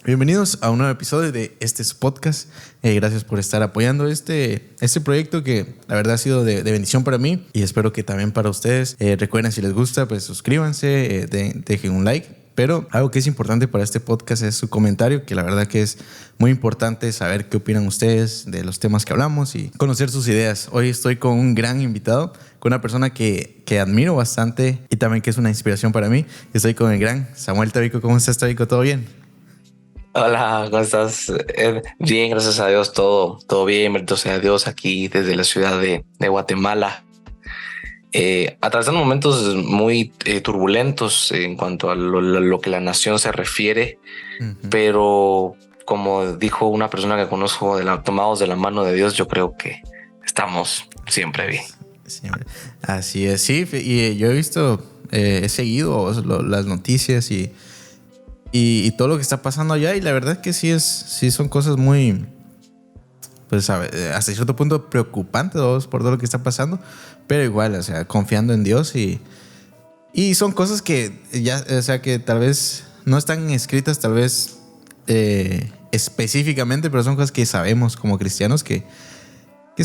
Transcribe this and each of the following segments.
Bienvenidos a un nuevo episodio de este podcast. Gracias por estar apoyando este proyecto que la verdad ha sido de bendición para mí y espero que también para ustedes. Recuerden, si les gusta, pues suscríbanse, dejen un like. Pero algo que es importante para este podcast es su comentario, que la verdad que es muy importante saber qué opinan ustedes de los temas que hablamos y conocer sus ideas. Hoy estoy con un gran invitado, con una persona que admiro bastante y también que es una inspiración para mí. Estoy con el gran Samuel Tabico. ¿Cómo estás, Tabico? ¿Todo bien? Hola, ¿cómo estás? Bien, gracias a Dios, todo bien, bendito sea Dios, aquí desde la ciudad de Guatemala, atravesando momentos muy turbulentos en cuanto a lo que la nación se refiere, pero como dijo una persona que conozco, tomados de la mano de Dios, yo creo que estamos siempre bien. Siempre. Así es, sí, y yo he visto, he seguido las noticias y todo lo que está pasando allá, y la verdad es que sí son cosas muy, pues hasta cierto punto preocupantes por todo lo que está pasando, pero igual, o sea, confiando en Dios y son cosas que ya, o sea, que tal vez no están escritas tal vez específicamente, pero son cosas que sabemos como cristianos que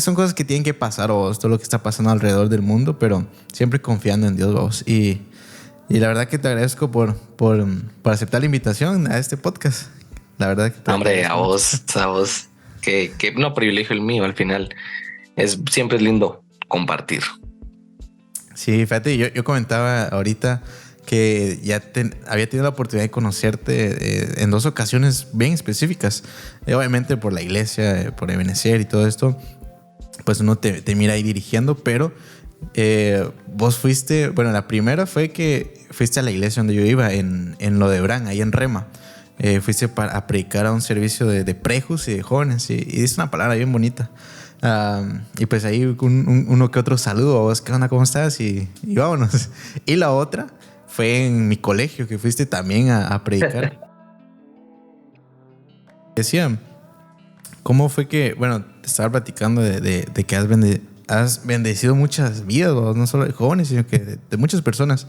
son cosas que tienen que pasar, o todo lo que está pasando alrededor del mundo, pero siempre confiando en Dios, vos. Y la verdad que te agradezco por aceptar la invitación a este podcast. La verdad que te Hombre, a mucho. vos, que no privilegio el mío al final. Siempre es lindo compartir. Sí, fíjate, yo comentaba ahorita que ya había tenido la oportunidad de conocerte en 2 ocasiones bien específicas. Obviamente por la iglesia, por Ebenecer y todo esto, pues uno te mira ahí dirigiendo, pero vos fuiste, bueno, la primera fue que fuiste a la iglesia donde yo iba, en Lodebrán, ahí en Rema. Fuiste a predicar a un servicio de prejos y de jóvenes, y dice una palabra bien bonita. Y pues ahí uno que otro saludo: vos, ¿qué onda? ¿Cómo estás? Y vámonos. Y la otra fue en mi colegio, que fuiste también a predicar. Decía, ¿cómo fue que, bueno, te estaba platicando de que has bendecido muchas vidas, no solo de jóvenes, sino que de muchas personas?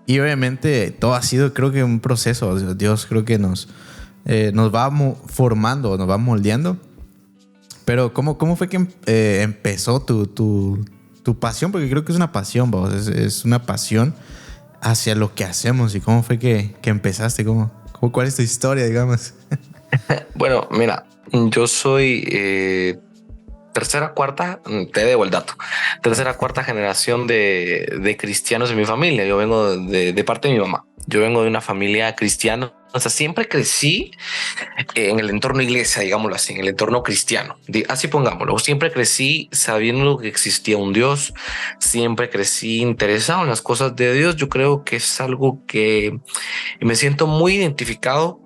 Y obviamente todo ha sido, creo que, un proceso. Dios creo que nos va formando, nos va moldeando. Pero ¿cómo fue que empezó tu pasión? Porque creo que es una pasión, vos. Es una pasión hacia lo que hacemos. ¿Y cómo fue que empezaste? ¿Cuál es tu historia, digamos? Bueno, mira, yo soy tercera, cuarta, te debo el dato, tercera, cuarta generación de cristianos en mi familia. Yo vengo de parte de mi mamá. Yo vengo de una familia cristiana. O sea, siempre crecí en el entorno iglesia, digámoslo así, en el entorno cristiano. Así pongámoslo. Siempre crecí sabiendo que existía un Dios. Siempre crecí interesado en las cosas de Dios. Yo creo que es algo que me siento muy identificado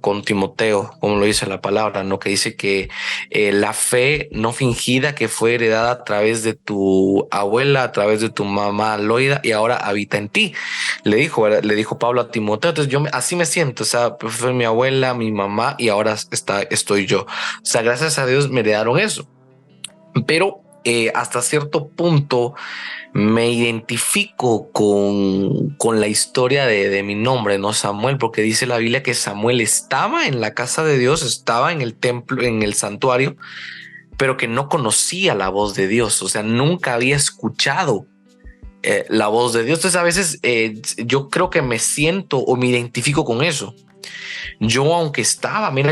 con Timoteo, como lo dice la palabra, ¿no? Que dice que la fe no fingida que fue heredada a través de tu abuela, a través de tu mamá Loida, y ahora habita en ti. Le dijo Pablo a Timoteo. Entonces así me siento. O sea, fue mi abuela, mi mamá, y ahora estoy yo. O sea, gracias a Dios me heredaron eso. Pero hasta cierto punto me identifico con la historia de mi nombre, ¿no? Samuel, porque dice la Biblia que Samuel estaba en la casa de Dios, estaba en el templo, en el santuario, pero que no conocía la voz de Dios. O sea, nunca había escuchado la voz de Dios. Entonces a veces yo creo que me siento o me identifico con eso. Yo, aunque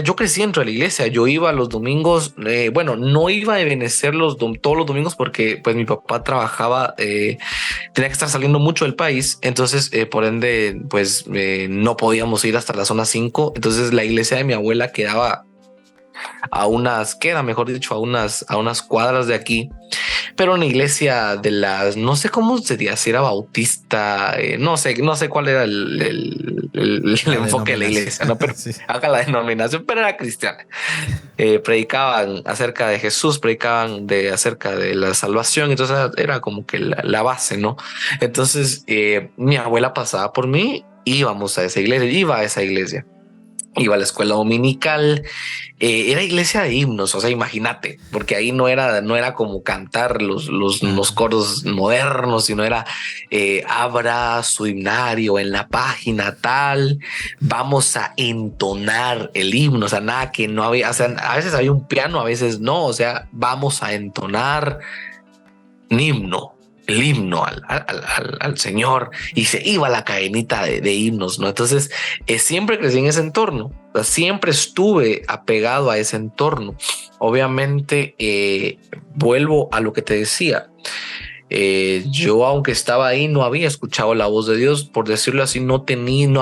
yo crecí dentro de la iglesia. Yo iba los domingos, bueno, no iba a Ebenecer todos los domingos porque pues mi papá trabajaba, tenía que estar saliendo mucho del país. Entonces, por ende, pues no podíamos ir hasta la zona 5. Entonces la iglesia de mi abuela quedaba mejor dicho, a unas cuadras de aquí, pero una iglesia de las, no sé cómo sería, si era bautista, no sé cuál era el enfoque de la iglesia, ¿no? Pero Sí. acá la denominación, pero era cristiana. Predicaban acerca de Jesús, predicaban acerca de la salvación. Entonces era como que la base, ¿no? Entonces mi abuela pasaba por mí, iba a esa iglesia. iba a la escuela dominical, era iglesia de himnos, o sea, imagínate, porque ahí no era como cantar los coros modernos, sino era abra su himnario en la página tal, vamos a entonar el himno, o sea, nada que no había, o sea, a veces había un piano, a veces no, o sea, vamos a entonar un himno, el himno al Señor, y se iba la cadenita de himnos, ¿no? Entonces, siempre crecí en ese entorno, o sea, siempre estuve apegado a ese entorno. Obviamente, vuelvo a lo que te decía. Yo, aunque estaba ahí, no había escuchado la voz de Dios, por decirlo así, no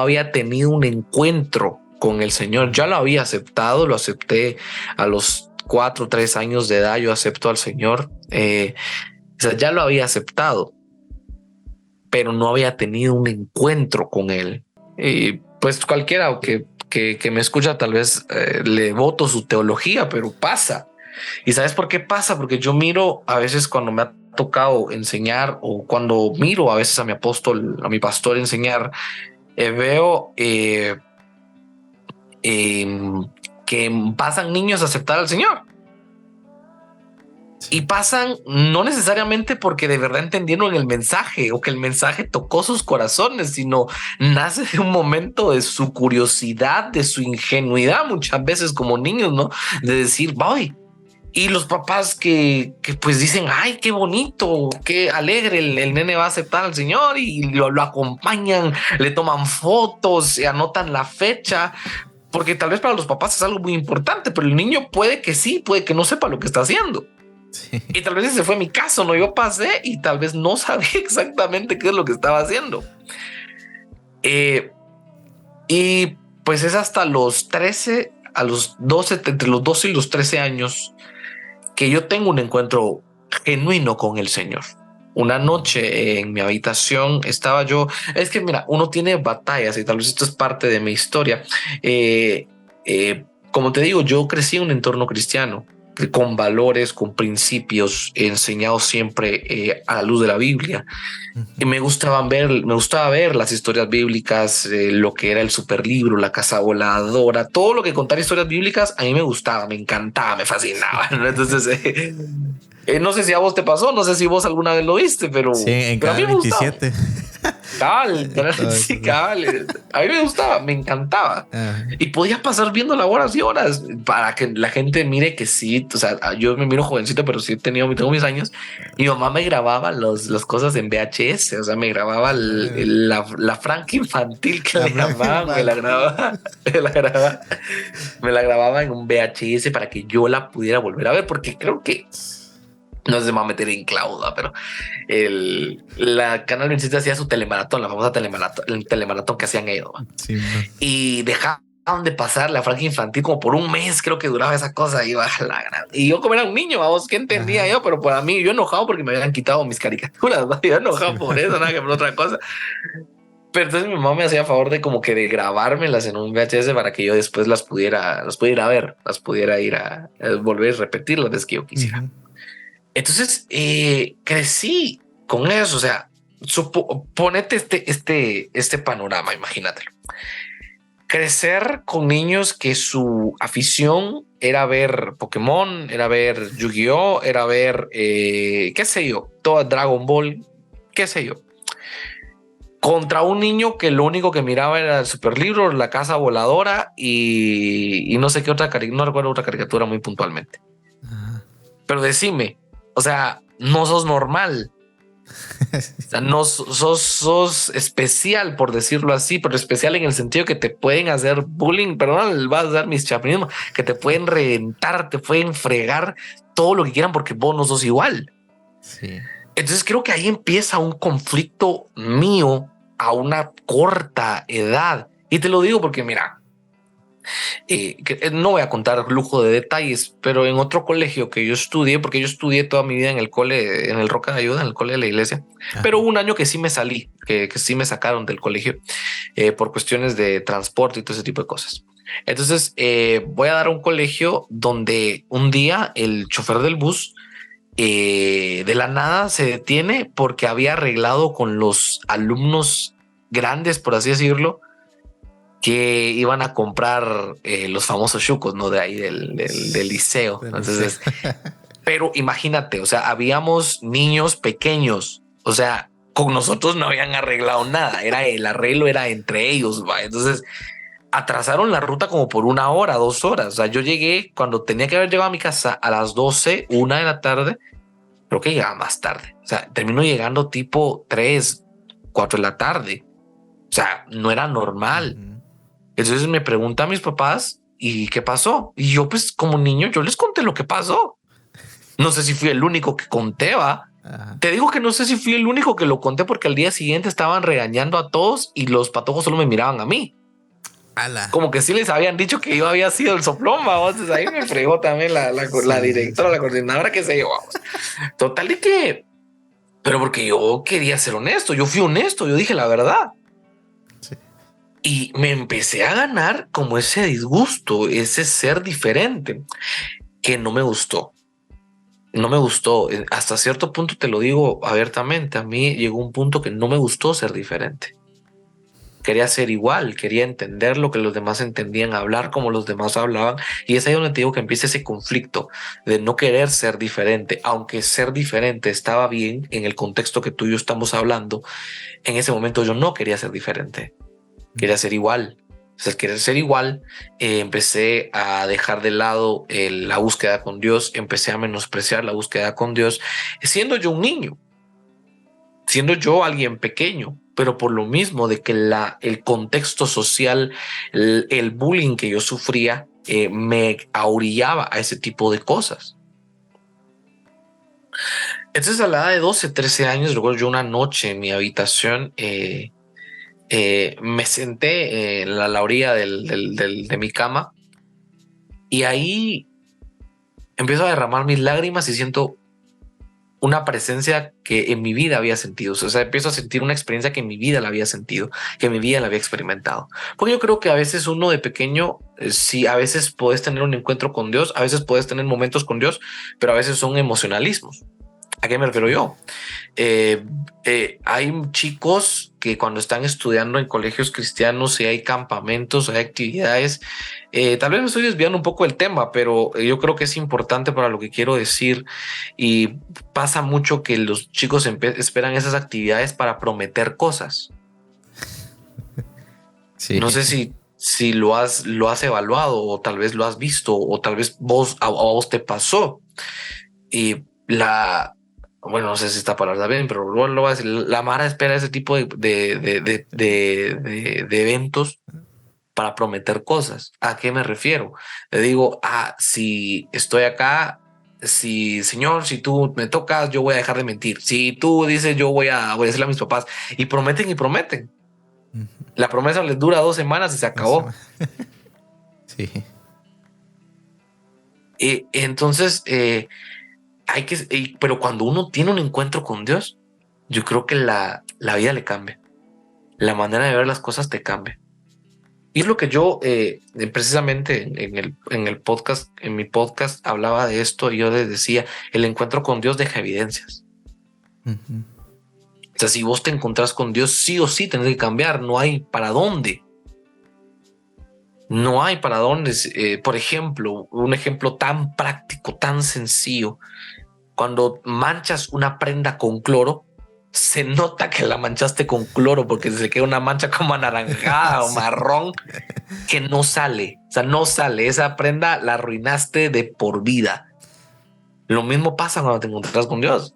había tenido un encuentro con el Señor. Ya lo había aceptado, lo acepté a los 4 o 3 años de edad, yo acepto al Señor. O sea, ya lo había aceptado, pero no había tenido un encuentro con él. Y pues cualquiera que me escucha tal vez le voto su teología, pero pasa. ¿Y sabes por qué pasa? Porque yo miro a veces cuando me ha tocado enseñar o cuando miro a veces a mi apóstol, a mi pastor enseñar, veo que pasan niños a aceptar al Señor. Y pasan no necesariamente porque de verdad entendieron el mensaje o que el mensaje tocó sus corazones, sino nace de un momento de su curiosidad, de su ingenuidad, muchas veces como niños, ¿no? De decir, voy. Y los papás que pues dicen, ay, qué bonito, qué alegre, el nene va a aceptar al Señor y lo acompañan, le toman fotos, se anotan la fecha, porque tal vez para los papás es algo muy importante, pero el niño puede que sí, puede que no sepa lo que está haciendo. Sí. Y tal vez ese fue mi caso, ¿no? Yo pasé y tal vez no sabía exactamente qué es lo que estaba haciendo. Y pues es hasta los 13, a los 12, entre los 12 y los 13 años, que yo tengo un encuentro genuino con el Señor. Una noche en mi habitación estaba yo, es que mira, uno tiene batallas y tal vez esto es parte de mi historia. Como te digo, yo crecí en un entorno cristiano, con valores, con principios enseñados siempre a la luz de la Biblia. Y me gustaba ver las historias bíblicas, lo que era el superlibro, la casa voladora, todo lo que contar historias bíblicas a mí me gustaba, me encantaba, me fascinaba, ¿no? Entonces, no sé si a vos te pasó, no sé si vos alguna vez lo viste, pero, sí, en pero a mí Canal me gustaba. 27. Sí, cabal. A mí me gustaba, me encantaba. Y podía pasar viendo horas y horas para que la gente mire que sí. O sea, yo me miro jovencito, pero sí tengo mis años. Y mi mamá me grababa las cosas en VHS. O sea, me grababa la franca infantil que le llamaban. Me la grababa en un VHS para que yo la pudiera volver a ver, porque creo que no se me va a meter en clauda, pero la Canal 27 hacía su telemaratón, la famosa el telemaratón que hacían ellos. Sí, y dejaban de pasar la franja infantil como por un mes, creo que duraba esa cosa. Y yo como era un niño, vamos, ¿qué entendía yo? Pero para mí, yo enojado porque me habían quitado mis caricaturas, ¿no? Yo enojado por eso, nada que por otra cosa. Pero entonces mi mamá me hacía favor de como que de grabármelas en un VHS para que yo después las pudiera ir a ver, las pudiera ir a volver a repetir las veces que yo quisiera. Entonces crecí con eso. O sea, ponete este panorama, imagínatelo. Crecer con niños que su afición era ver Pokémon, era ver Yu-Gi-Oh, era ver, qué sé yo, toda Dragon Ball, qué sé yo. Contra un niño que lo único que miraba era el superlibro, la casa voladora y no sé qué otra no recuerdo otra caricatura muy puntualmente. Pero decime, o sea, no sos normal. O sea, no sos especial, por decirlo así, pero especial en el sentido que te pueden hacer bullying, perdón, vas a dar mis chapinismos, que te pueden reventar, te pueden fregar todo lo que quieran porque vos no sos igual. Sí. Entonces creo que ahí empieza un conflicto mío a una corta edad. Y te lo digo porque mira, no voy a contar lujo de detalles, pero en otro colegio que yo estudié, porque yo estudié toda mi vida en el cole, en el Roca de Ayuda, en el cole de la iglesia, pero hubo un año que sí me salí, que sí me sacaron del colegio por cuestiones de transporte y todo ese tipo de cosas. Entonces voy a dar a un colegio donde un día el chofer del bus de la nada se detiene porque había arreglado con los alumnos grandes, por así decirlo, que iban a comprar los famosos chucos, ¿no? De ahí del liceo. Entonces, pero imagínate, o sea, habíamos niños pequeños, o sea, con nosotros no habían arreglado nada, era el arreglo era entre ellos, ¿va? Entonces atrasaron la ruta como por 1 hora, 2 horas. O sea, yo llegué cuando tenía que haber llegado a mi casa a las 12, 1 de la tarde, creo que llegaba más tarde. O sea, termino llegando tipo 3, 4 de la tarde. O sea, no era normal. Entonces me preguntan a mis papás, ¿y qué pasó? Y yo, pues como niño, yo les conté lo que pasó. No sé si fui el único que conté, va. Te digo que no sé si fui el único que lo conté porque al día siguiente estaban regañando a todos y los patojos solo me miraban a mí. Ala. Como que sí les habían dicho que yo había sido el soplón, vamos. Entonces ahí me fregó también la directora, la coordinadora, que se yo, vamos. Total de que, pero porque yo quería ser honesto, yo fui honesto, yo dije la verdad. Sí. Y me empecé a ganar como ese disgusto, ese ser diferente, que no me gustó. No me gustó. Hasta cierto punto te lo digo abiertamente. A mí llegó un punto que no me gustó ser diferente. Quería ser igual, quería entender lo que los demás entendían, hablar como los demás hablaban. Y es ahí donde te digo que empieza ese conflicto de no querer ser diferente, aunque ser diferente estaba bien en el contexto que tú y yo estamos hablando. En ese momento yo no quería ser diferente, quería ser igual. O sea, al querer ser igual, empecé a dejar de lado la búsqueda con Dios, empecé a menospreciar la búsqueda con Dios, siendo yo un niño, siendo yo alguien pequeño, pero por lo mismo de que el contexto social, el bullying que yo sufría, me ahorillaba a ese tipo de cosas. Entonces, a la edad de 12, 13 años, recuerdo yo una noche en mi habitación, me senté en la orilla de mi cama y ahí empiezo a derramar mis lágrimas y siento una presencia que en mi vida había sentido. O sea, empiezo a sentir una experiencia que en mi vida la había sentido, que en mi vida la había experimentado. Porque yo creo que a veces uno de pequeño, sí, a veces puedes tener un encuentro con Dios, a veces puedes tener momentos con Dios, pero a veces son emocionalismos. ¿A qué me refiero yo? Hay chicos que cuando están estudiando en colegios cristianos y hay campamentos, hay actividades, tal vez me estoy desviando un poco del tema, pero yo creo que es importante para lo que quiero decir y pasa mucho que los chicos esperan esas actividades para prometer cosas. Sí. No sé si lo has evaluado o tal vez lo has visto o tal vez a vos te pasó. Y bueno, no sé si esta palabra está bien, pero lo voy a decir. La Mara espera ese tipo de eventos para prometer cosas. ¿A qué me refiero? Le digo, si estoy acá, si señor, si tú me tocas, yo voy a dejar de mentir. Si tú dices, yo voy a decirle a mis papás, y prometen y prometen. La promesa les dura 2 semanas y se acabó. Sí. Y entonces, pero cuando uno tiene un encuentro con Dios, yo creo que la vida le cambia. La manera de ver las cosas te cambia. Y es lo que yo precisamente en el podcast, en mi podcast hablaba de esto y yo les decía, el encuentro con Dios deja evidencias. O sea, si vos te encontrás con Dios, sí o sí tenés que cambiar, no hay para dónde. No hay para dónde. Por ejemplo, un ejemplo tan práctico, tan sencillo. Cuando manchas una prenda con cloro, se nota que la manchaste con cloro porque se queda una mancha como anaranjada o marrón que no sale. O sea, no sale. Esa prenda la arruinaste de por vida. Lo mismo pasa cuando te encuentras con Dios.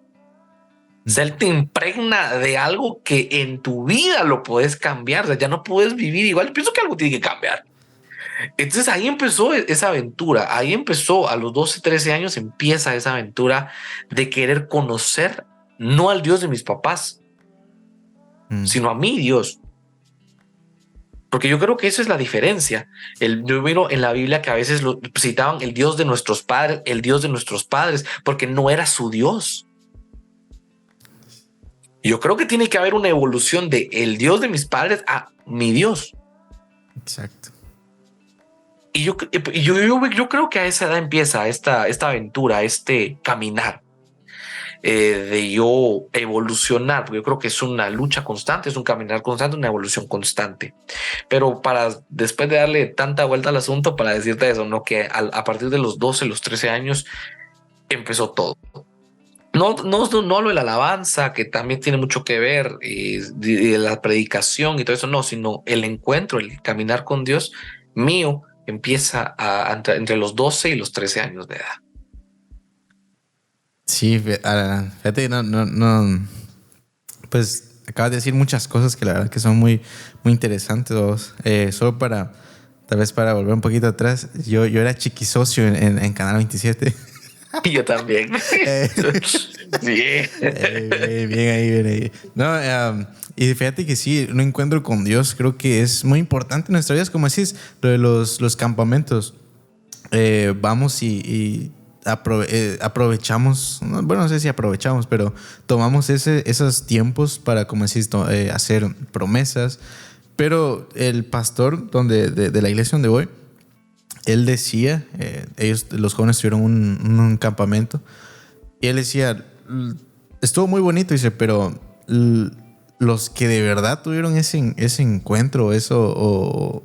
O sea, Él te impregna de algo que en tu vida lo puedes cambiar. O sea, ya no puedes vivir igual. Pienso que algo tiene que cambiar. Entonces ahí empezó esa aventura. Ahí empezó a los 12, 13 años, empieza esa aventura de querer conocer no al Dios de mis papás, sino a mi Dios. Porque yo creo que eso es la diferencia. Yo miro en la Biblia que a veces citaban el Dios de nuestros padres, el Dios de nuestros padres, porque no era su Dios. Yo creo que tiene que haber una evolución de el Dios de mis padres a mi Dios. Exacto. Y yo creo que a esa edad empieza esta aventura, este caminar. de yo evolucionar, porque yo creo que es una lucha constante, es un caminar constante, una evolución constante. Pero para después de darle tanta vuelta al asunto, para decirte eso, ¿no? Que a partir de los 12, los 13 años empezó todo. No lo de la alabanza, que también tiene mucho que ver, de la predicación y todo eso, no, sino el encuentro, el caminar con Dios mío empieza entre los 12 y los 13 años de edad. Sí, fíjate, pues acabas de decir muchas cosas que la verdad que son muy, muy interesantes. Vos. Solo tal vez para volver un poquito atrás, yo era chiquisocio en Canal 27. Y yo también. Bien. Bien ahí, bien ahí. No, y fíjate que sí, un encuentro con Dios creo que es muy importante en nuestras vidas, como decís, lo de los campamentos. Vamos y aprovechamos, bueno, no sé si aprovechamos, pero tomamos esos tiempos para, como decís, hacer promesas. Pero el pastor de la iglesia donde voy, él decía, los jóvenes tuvieron un campamento, y él decía, estuvo muy bonito, dice, pero los que de verdad tuvieron ese encuentro, o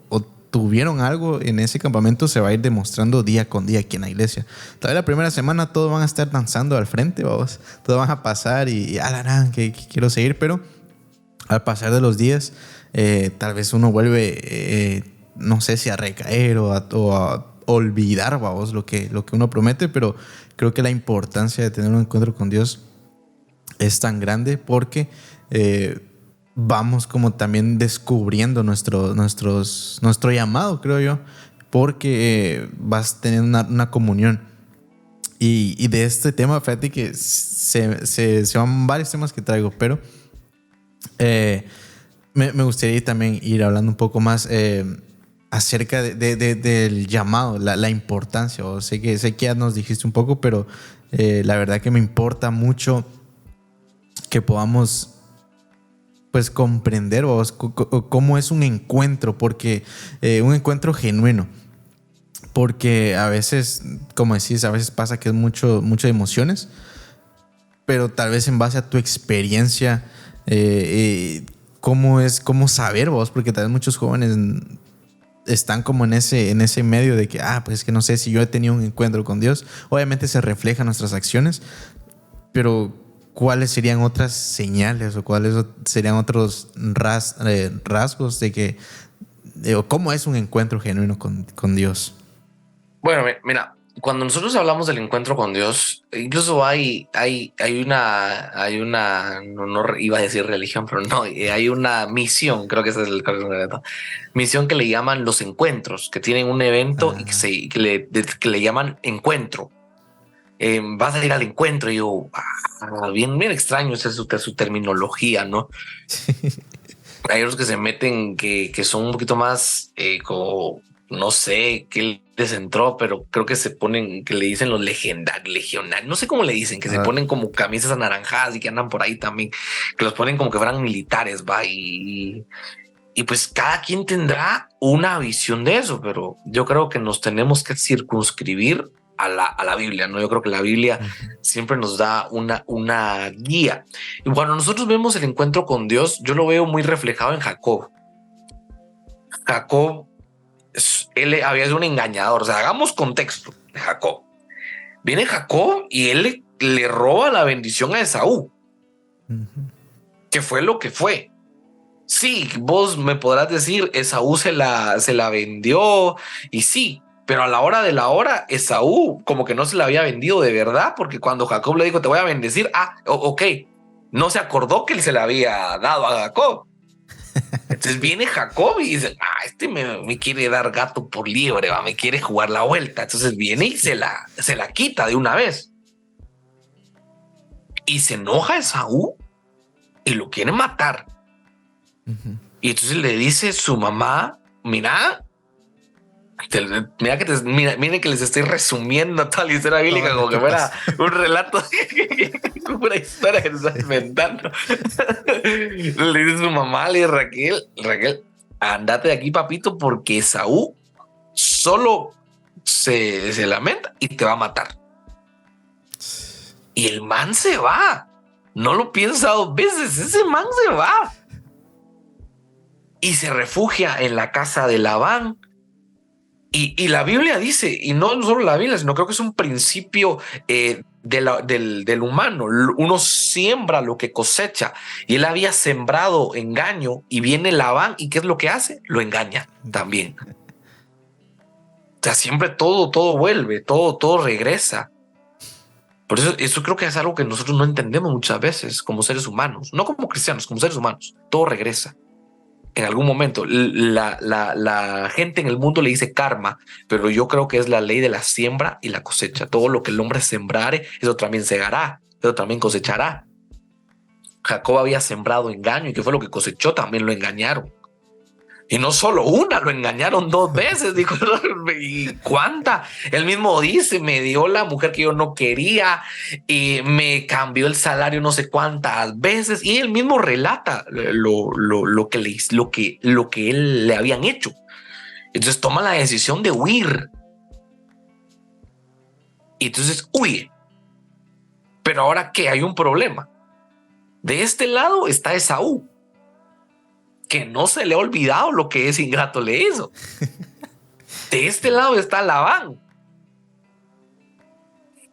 tuvieron algo en ese campamento, se va a ir demostrando día con día aquí en la iglesia. Tal vez la primera semana todos van a estar danzando al frente, vamos, todos van a pasar y que quiero seguir, pero al pasar de los días, tal vez uno vuelve, no sé si a recaer o a olvidar, vamos, lo que uno promete, pero creo que la importancia de tener un encuentro con Dios es tan grande porque vamos como también descubriendo nuestro llamado, creo yo, porque vas teniendo una comunión. Y de este tema, fíjate que se van varios temas que traigo, pero me gustaría también ir hablando un poco más acerca del llamado, la importancia. O sé que ya nos dijiste un poco, pero la verdad que me importa mucho que podamos pues comprender cómo es un encuentro, porque un encuentro genuino, porque a veces, como decís, a veces pasa que es mucho de emociones, pero tal vez en base a tu experiencia, cómo saber vos, porque tal vez muchos jóvenes están como en ese medio de que, pues es que no sé si yo he tenido un encuentro con Dios. Obviamente se refleja en nuestras acciones, pero ¿cuáles serían otras señales o cuáles serían otros rasgos de que, cómo es un encuentro genuino con Dios? Bueno, mira, cuando nosotros hablamos del encuentro con Dios, incluso hay una, no iba a decir religión, pero no, hay una misión, creo que ese es el correcto, misión que le llaman los encuentros, que tienen un evento y que le llaman encuentro. Vas a ir al encuentro y yo, bien extraño, esa es su terminología, ¿no? Hay otros que se meten que son un poquito más como, no sé qué les entró, pero creo que se ponen, que le dicen los legionarios, no sé cómo le dicen, que se ponen como camisas anaranjadas y que andan por ahí también, que los ponen como que fueran militares, va, y pues cada quien tendrá una visión de eso, pero yo creo que nos tenemos que circunscribir a la Biblia, ¿no? Yo creo que la Biblia siempre nos da una guía. Y cuando nosotros vemos el encuentro con Dios, yo lo veo muy reflejado en Jacob. Jacob, él había sido un engañador. O sea, hagamos contexto de Jacob. Viene Jacob y él le roba la bendición a Esaú, que fue lo que fue. Sí, vos me podrás decir, Esaú se la vendió, y sí, pero a la hora de la hora, Esaú como que no se la había vendido de verdad, porque cuando Jacob le dijo, te voy a bendecir, ok, no se acordó que él se la había dado a Jacob. Entonces viene Jacob y dice, este me quiere dar gato por liebre, me quiere jugar la vuelta. Entonces viene y se la quita de una vez. Y se enoja Esaú y lo quiere matar. Y entonces le dice su mamá, mira que les estoy resumiendo toda la historia bíblica como que fuera un relato, una historia que se está inventando. Le dice su mamá, le dice Raquel, andate de aquí, papito, porque Esaú solo se lamenta y te va a matar. Y el man se va. No lo piensa dos veces. Ese man se va. Y se refugia en la casa de Labán. Y la Biblia dice, y no solo la Biblia, sino creo que es un principio del humano. Uno siembra lo que cosecha. Y él había sembrado engaño y viene Labán. ¿Y qué es lo que hace? Lo engaña también. O sea, siempre todo vuelve, todo regresa. Por eso creo que es algo que nosotros no entendemos muchas veces como seres humanos, no como cristianos, como seres humanos. Todo regresa. En algún momento, la gente en el mundo le dice karma, pero yo creo que es la ley de la siembra y la cosecha. Todo lo que el hombre sembrare, eso también segará, eso también cosechará. Jacob había sembrado engaño y ¿qué fue lo que cosechó? También lo engañaron. Y no solo una, lo engañaron 2 veces. Dijo, ¿y cuánta? Él mismo dice, me dio la mujer que yo no quería y me cambió el salario no sé cuántas veces. Y él mismo relata lo que él le habían hecho. Entonces toma la decisión de huir. Y entonces huye. Pero ahora, ¿qué? Hay un problema. De este lado está Esaú, que no se le ha olvidado lo que ese ingrato le hizo. De este lado está Labán,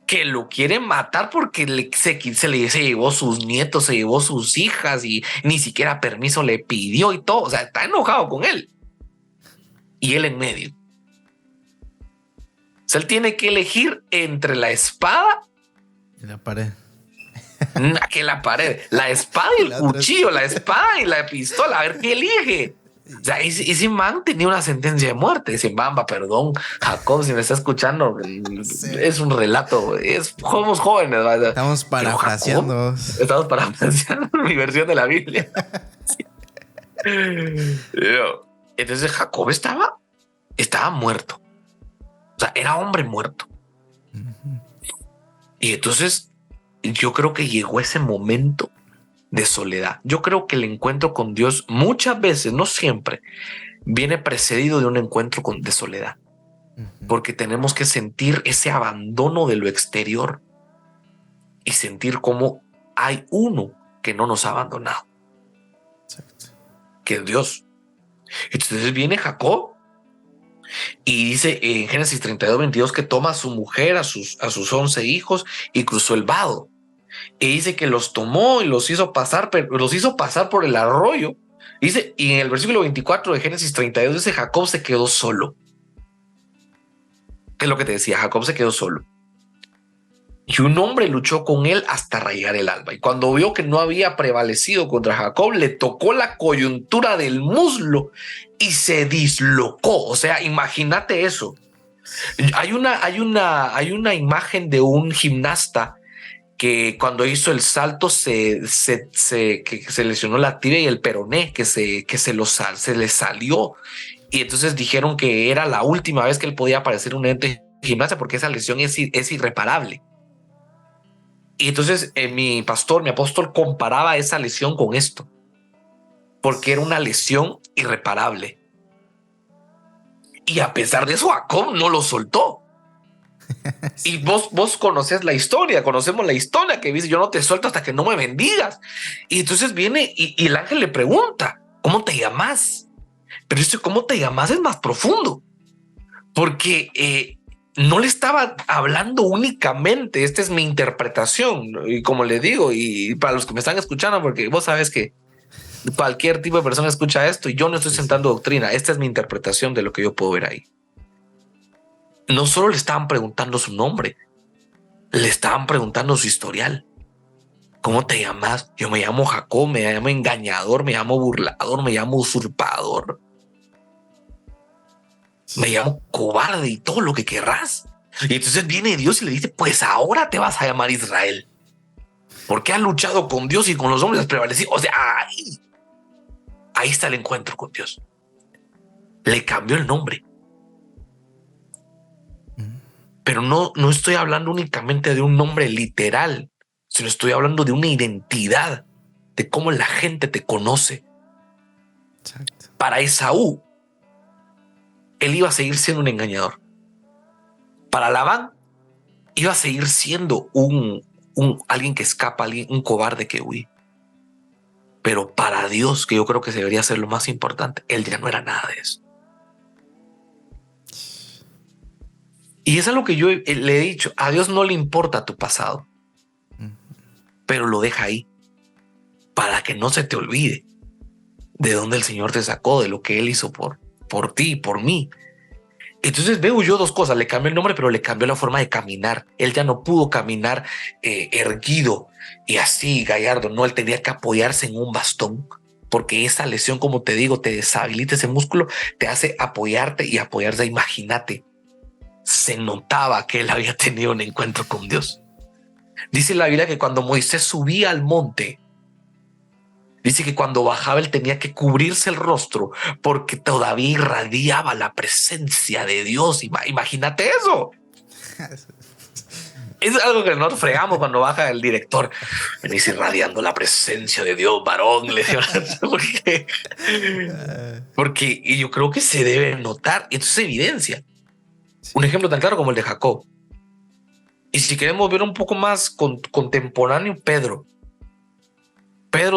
que lo quiere matar porque se llevó sus nietos, se llevó sus hijas y ni siquiera permiso le pidió y todo. O sea, está enojado con él. Y él en medio. O sea, él tiene que elegir entre la espada y la pared. Que la pared, la espada y el cuchillo, la espada y la pistola, a ver qué elige. O sea, ese man tenía una sentencia de muerte. Ese Bamba, perdón, Jacob, si me está escuchando, sí. Es un relato. Somos jóvenes. ¿Verdad? Estamos parafraseando. Estamos parafraseando mi versión de la Biblia. Sí. Entonces Jacob estaba muerto. O sea, era hombre muerto. Y entonces yo creo que llegó ese momento de soledad. Yo creo que el encuentro con Dios muchas veces, no siempre, viene precedido de un encuentro de soledad. Porque tenemos que sentir ese abandono de lo exterior y sentir cómo hay uno que no nos ha abandonado. Exacto. Que es Dios. Entonces viene Jacob y dice en Génesis 32:22 que toma a su mujer, a sus 11 hijos y cruzó el vado. Y dice que los tomó y los hizo pasar por el arroyo. Dice, y en el versículo 24 de Génesis 32 dice, Jacob se quedó solo. ¿Qué es lo que te decía? Jacob se quedó solo. Y un hombre luchó con él hasta rayar el alba. Y cuando vio que no había prevalecido contra Jacob, le tocó la coyuntura del muslo y se dislocó. O sea, imagínate eso. Hay una imagen de un gimnasta que cuando hizo el salto que se lesionó la tibia y el peroné, que se le salió. Y entonces dijeron que era la última vez que él podía aparecer en un evento de gimnasia porque esa lesión es irreparable. Y entonces mi apóstol comparaba esa lesión con esto, porque era una lesión irreparable. Y a pesar de eso, Jacob no lo soltó. Sí. Y vos conoces la historia, conocemos la historia que dice, yo no te suelto hasta que no me bendigas. Y entonces viene y el ángel le pregunta, ¿cómo te llamas? Pero esto, ¿cómo te llamas? Es más profundo, porque no le estaba hablando únicamente, esta es mi interpretación, y como le digo, y para los que me están escuchando, porque vos sabes que cualquier tipo de persona escucha esto y yo no estoy sentando doctrina, esta es mi interpretación de lo que yo puedo ver ahí. No solo le estaban preguntando su nombre, le estaban preguntando su historial. ¿Cómo te llamas? Yo me llamo Jacob, me llamo engañador, me llamo burlador, me llamo usurpador, me llamo cobarde y todo lo que querrás. Y entonces viene Dios y le dice, pues ahora te vas a llamar Israel, porque has luchado con Dios y con los hombres has prevalecido. O sea, ahí está el encuentro con Dios. Le cambió el nombre. Pero no estoy hablando únicamente de un nombre literal, sino estoy hablando de una identidad, de cómo la gente te conoce. Exacto. Para Esaú, él iba a seguir siendo un engañador. Para Labán, iba a seguir siendo un alguien que escapa, un cobarde que huye. Pero para Dios, que yo creo que debería ser lo más importante, él ya no era nada de eso. Y es algo que yo le he dicho, a Dios no le importa tu pasado, pero lo deja ahí para que no se te olvide de dónde el Señor te sacó, de lo que Él hizo por ti y por mí. Entonces veo yo dos cosas, le cambió el nombre, pero le cambió la forma de caminar. Él ya no pudo caminar erguido y así, gallardo. No, él tenía que apoyarse en un bastón, porque esa lesión, como te digo, te deshabilita ese músculo, te hace apoyarte y apoyarse. Imagínate, se notaba que él había tenido un encuentro con Dios. Dice la Biblia que cuando Moisés subía al monte, dice que cuando bajaba él tenía que cubrirse el rostro porque todavía irradiaba la presencia de Dios. Imagínate eso. Es algo que nos fregamos cuando baja el director. Venís irradiando la presencia de Dios, varón. Porque yo creo que se debe notar. Esto es evidencia. Un ejemplo tan claro como el de Jacob. Y si queremos ver un poco más contemporáneo, Pedro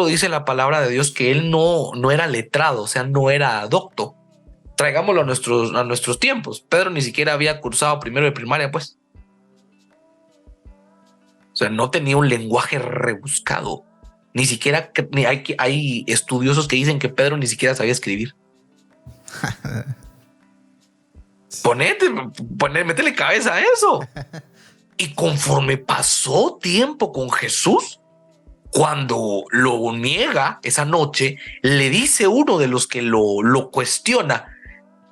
dice la palabra de Dios que él no era letrado, o sea, no era docto. Traigámoslo a nuestros tiempos. Pedro ni siquiera había cursado primero de primaria, pues. O sea, no tenía un lenguaje rebuscado. Ni siquiera hay estudiosos que dicen que Pedro ni siquiera sabía escribir. Métele cabeza a eso. Y conforme pasó tiempo con Jesús, cuando lo niega esa noche, le dice uno de los que lo cuestiona,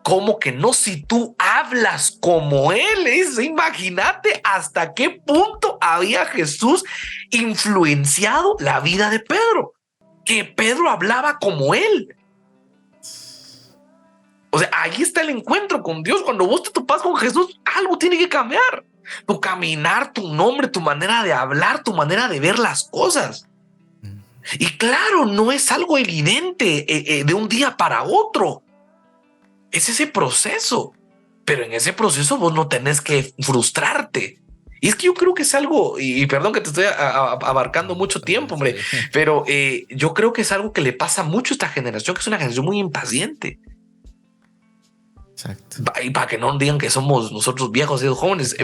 ¿cómo que no? Si tú hablas como él. Imagínate hasta qué punto había Jesús influenciado la vida de Pedro, que Pedro hablaba como él. O sea, ahí está el encuentro con Dios. Cuando vos te topas con Jesús, algo tiene que cambiar. Tu caminar, tu nombre, tu manera de hablar, tu manera de ver las cosas. Y claro, no es algo evidente de un día para otro. Es ese proceso. Pero en ese proceso vos no tenés que frustrarte. Y es que yo creo que es algo, y perdón que te estoy abarcando mucho tiempo, hombre, pero yo creo que es algo que le pasa mucho a esta generación, que es una generación muy impaciente. Exacto. Y para que no digan que somos nosotros viejos y jóvenes,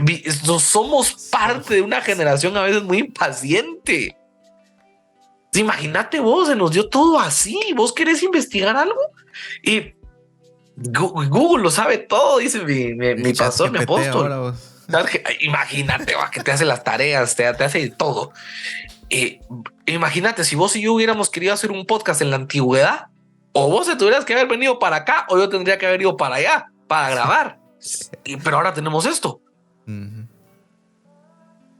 somos parte de una generación a veces muy impaciente. Imagínate vos, se nos dio todo así. Vos querés investigar algo y Google lo sabe todo, dice mi pastor, mi apóstol. Imagínate que te hace las tareas, te hace todo. Imagínate si vos y yo hubiéramos querido hacer un podcast en la antigüedad, o vos te tuvieras que haber venido para acá, o yo tendría que haber ido para allá para grabar. Pero ahora tenemos esto.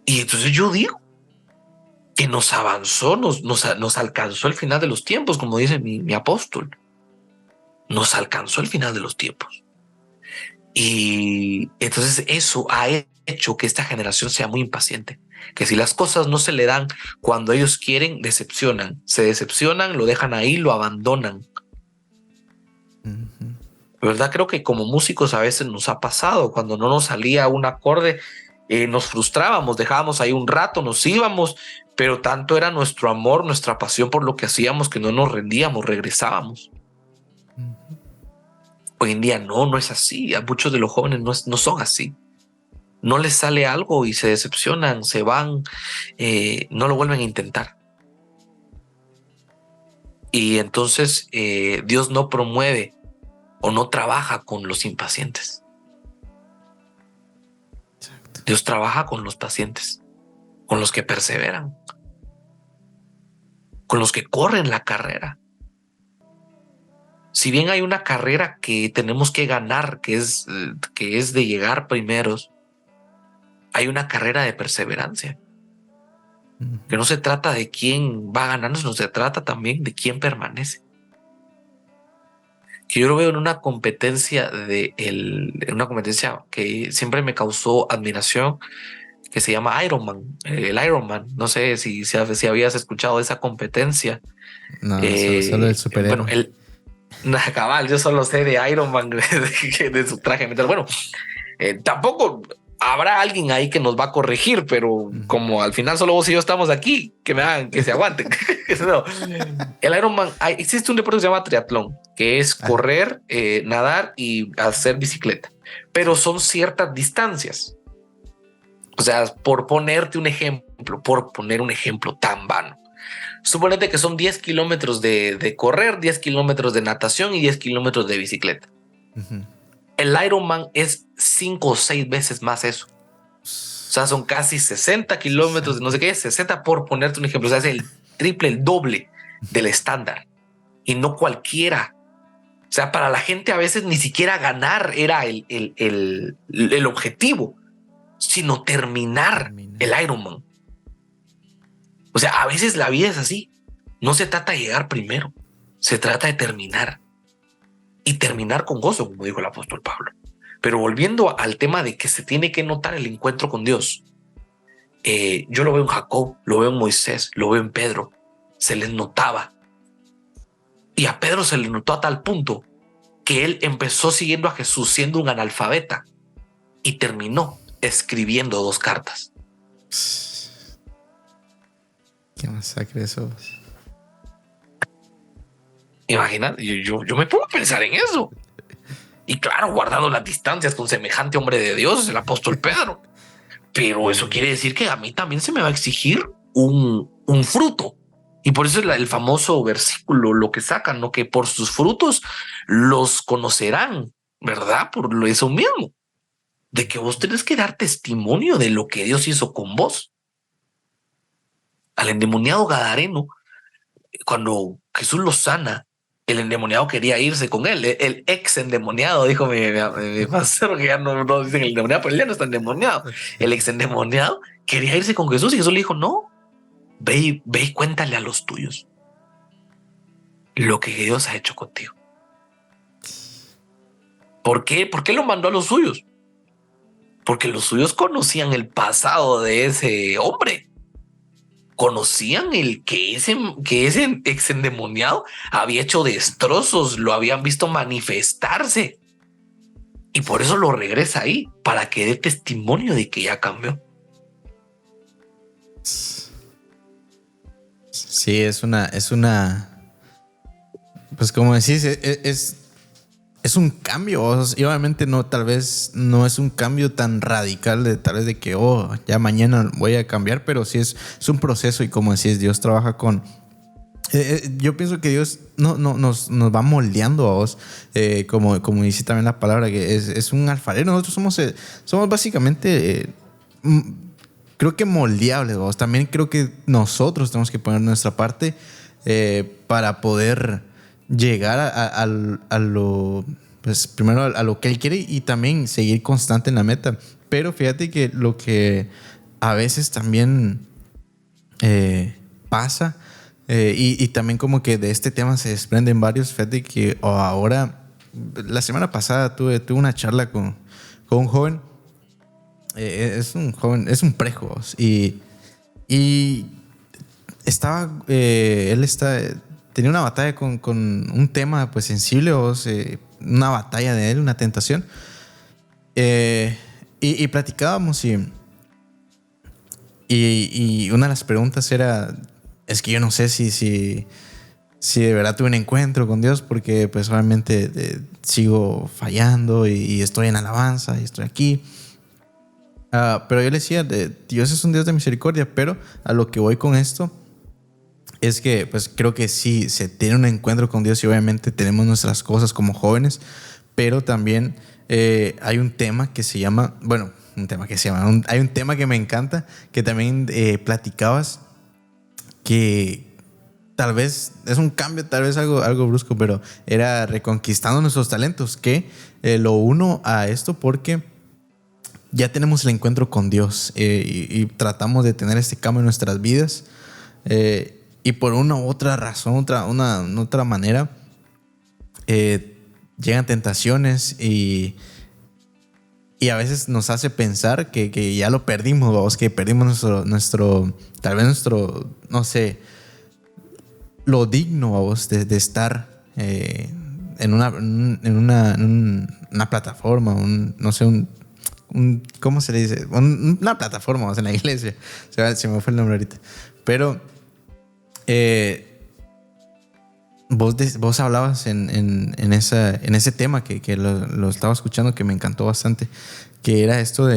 Y entonces yo digo que nos avanzó, nos alcanzó el final de los tiempos, como dice mi apóstol. Nos alcanzó el final de los tiempos. Y entonces eso ha hecho que esta generación sea muy impaciente. Que si las cosas no se le dan cuando ellos quieren, se decepcionan, lo dejan ahí, lo abandonan. ¿Verdad? Creo que como músicos a veces nos ha pasado, cuando no nos salía un acorde, nos frustrábamos, dejábamos ahí un rato, nos íbamos, pero tanto era nuestro amor, nuestra pasión por lo que hacíamos que no nos rendíamos, regresábamos. Hoy en día no es así. A muchos de los jóvenes no son así. No les sale algo y se decepcionan, se van, no lo vuelven a intentar. Y entonces Dios no promueve o no trabaja con los impacientes. Exacto. Dios trabaja con los pacientes, con los que perseveran, con los que corren la carrera. Si bien hay una carrera que tenemos que ganar, que es de llegar primeros, hay una carrera de perseverancia. Que no se trata de quién va ganando, sino se trata también de quién permanece. Que yo lo veo en una competencia que siempre me causó admiración, que se llama Ironman, el Ironman. No sé si habías escuchado de esa competencia. No, solo el superhéroe. Bueno, cabal, yo solo sé de Iron Man, de su traje metal. Bueno, tampoco habrá alguien ahí que nos va a corregir, pero como al final solo vos y yo estamos aquí, que me hagan, que se aguanten. No. El Ironman, existe un deporte que se llama triatlón, que es correr, nadar y hacer bicicleta, pero son ciertas distancias. O sea, por poner un ejemplo tan vano. Suponete que son 10 kilómetros de correr, 10 kilómetros de natación y 10 kilómetros de bicicleta. El Ironman es 5 o 6 veces más eso. O sea, son casi 60 kilómetros de no sé qué, 60 por ponerte un ejemplo. O sea, es el triple, el doble del estándar. Y no cualquiera. O sea, para la gente a veces ni siquiera ganar era el objetivo, sino terminar el Ironman. O sea, a veces la vida es así. No se trata de llegar primero, se trata de terminar. Y terminar con gozo, como dijo el apóstol Pablo. Pero volviendo al tema de que se tiene que notar el encuentro con Dios, yo lo veo en Jacob, lo veo en Moisés, lo veo en Pedro. Se les notaba. Y a Pedro se le notó a tal punto que él empezó siguiendo a Jesús siendo un analfabeta y terminó escribiendo 2 cartas. Qué masacre eso. Imagina, yo me pongo a pensar en eso. Y claro, guardando las distancias con semejante hombre de Dios, el apóstol Pedro. Pero eso quiere decir que a mí también se me va a exigir un fruto. Y por eso es el famoso versículo, lo que sacan, ¿no? Que por sus frutos los conocerán, ¿verdad? Por eso mismo, de que vos tenés que dar testimonio de lo que Dios hizo con vos. Al endemoniado gadareno, cuando Jesús lo sana, el endemoniado quería irse con él. El ex endemoniado, dijo mi pastor, que ya no dicen el endemoniado, pero él ya no está endemoniado. El ex endemoniado quería irse con Jesús y Jesús le dijo, no, ve y cuéntale a los tuyos lo que Dios ha hecho contigo. ¿Por qué? ¿Por qué lo mandó a los suyos? Porque los suyos conocían el pasado de ese hombre. Conocían el que ese ex endemoniado había hecho destrozos, lo habían visto manifestarse. Y por eso lo regresa ahí, para que dé testimonio de que ya cambió. Sí, es una, pues como decís, es un cambio, y obviamente no, tal vez no es un cambio tan radical de tal vez de que, ya mañana voy a cambiar, pero sí es un proceso y como decís, Dios trabaja con... yo pienso que Dios nos va moldeando a vos, como dice también la palabra, que es un alfarero. Nosotros somos básicamente, creo que moldeables, vos. También creo que nosotros tenemos que poner nuestra parte para poder llegar a lo, pues primero a lo que Él quiere y también seguir constante en la meta. Pero fíjate que lo que a veces también pasa, y también como que de este tema se desprenden varios. Fíjate que ahora, la semana pasada tuve una charla con un joven. Es un joven, es un prejo, y estaba, tenía una batalla con un tema pues sensible, una batalla de él, una tentación, y platicábamos y una de las preguntas era, es que yo no sé si de verdad tuve un encuentro con Dios, porque pues obviamente sigo fallando y estoy en alabanza y estoy aquí. Pero yo le decía, Dios es un Dios de misericordia, pero a lo que voy con esto es que pues creo que sí se tiene un encuentro con Dios y obviamente tenemos nuestras cosas como jóvenes, pero también hay un tema que se llama, hay un tema que me encanta, que también platicabas, que tal vez es un cambio, tal vez algo brusco, pero era reconquistando nuestros talentos, que lo uno a esto porque ya tenemos el encuentro con Dios, y tratamos de tener este cambio en nuestras vidas, y por una u otra razón, otra manera, llegan tentaciones y a veces nos hace pensar que ya lo perdimos, vamos, que perdimos nuestro tal vez nuestro, no sé, lo digno, vamos, de estar en una plataforma, no sé, ¿cómo se le dice? Una plataforma, o sea, en la iglesia. Se me fue el nombre ahorita. Pero vos hablabas en ese tema que lo estaba escuchando, que me encantó bastante, que era esto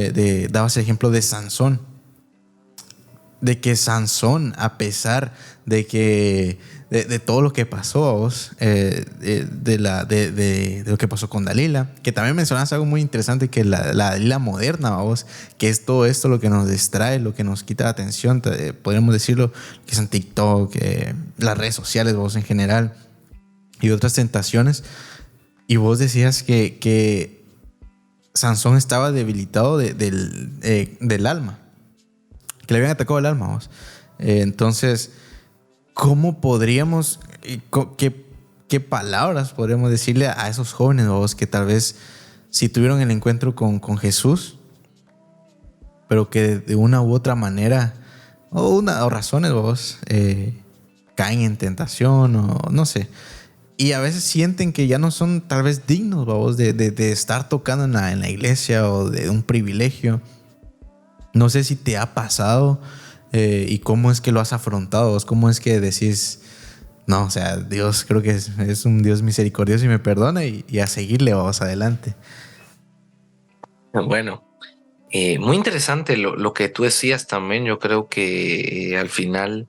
dabas el ejemplo de Sansón. De que Sansón, a pesar de que de todo lo que pasó a vos, de lo que pasó con Dalila, que también mencionas algo muy interesante, que la Dalila moderna, a vos, que es todo esto lo que nos distrae, lo que nos quita la atención, podríamos decirlo, que son TikTok, las redes sociales, vos en general, y otras tentaciones. Y vos decías que Sansón estaba debilitado del alma, que le habían atacado el alma, vos. Entonces, ¿cómo podríamos, qué palabras podríamos decirle a esos jóvenes, vos, que tal vez sí tuvieron el encuentro con Jesús, pero que de una u otra manera, o razones, vos, caen en tentación, o no sé, y a veces sienten que ya no son tal vez dignos, vos, de estar tocando en la iglesia, o de un privilegio? No sé si te ha pasado, y cómo es que lo has afrontado, vos, cómo es que decís, no, o sea, Dios creo que es un Dios misericordioso y me perdona, y a seguirle, vamos adelante. Bueno, muy interesante lo que tú decías también. Yo creo que al final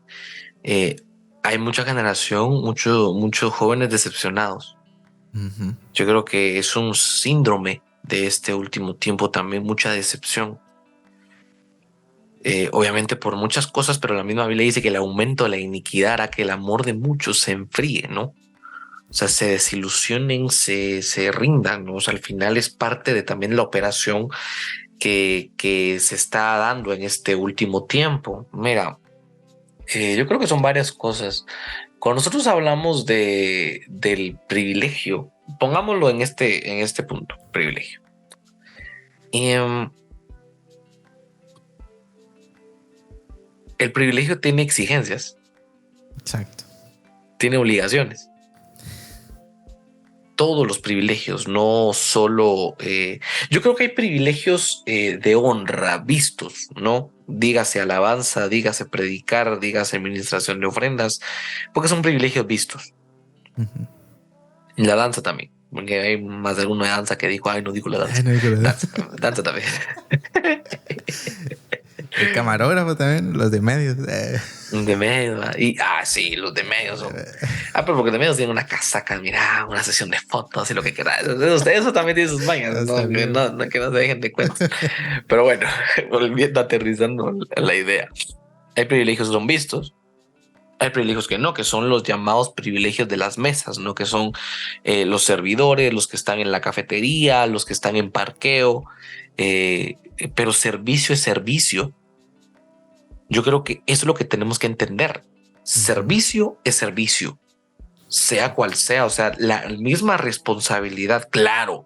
eh, hay mucha generación, muchos jóvenes decepcionados. Uh-huh. Yo creo que es un síndrome de este último tiempo también, mucha decepción. Obviamente por muchas cosas, pero la misma Biblia dice que el aumento de la iniquidad hará que el amor de muchos se enfríe, ¿no? O sea, se desilusionen, se rindan, ¿no? O sea, al final es parte de también la operación que se está dando en este último tiempo. Mira, yo creo que son varias cosas. Cuando nosotros hablamos del privilegio, pongámoslo en este punto, privilegio. El privilegio tiene exigencias. Exacto. Tiene obligaciones. Todos los privilegios, no solo... yo creo que hay privilegios de honra vistos, ¿no? Dígase alabanza, dígase predicar, dígase administración de ofrendas, porque son privilegios vistos. Uh-huh. Y la danza también, porque hay más de alguna danza que dijo, ay, no digo la danza. No digo la danza. Danza también. El camarógrafo también, los de medios. De medios, sí, los de medios son. Pero porque de medios tienen una casaca, mira, una sesión de fotos y lo que quieras. Eso también tiene sus mañas, ¿no? Que no se dejen de cuentas. Pero bueno, volviendo, aterrizando la idea. Hay privilegios que son vistos, hay privilegios que no, que son los llamados privilegios de las mesas, ¿no? Que son los servidores, los que están en la cafetería, los que están en parqueo. Pero servicio es servicio. Yo creo que eso es lo que tenemos que entender. Servicio es servicio, sea cual sea. O sea, la misma responsabilidad, claro,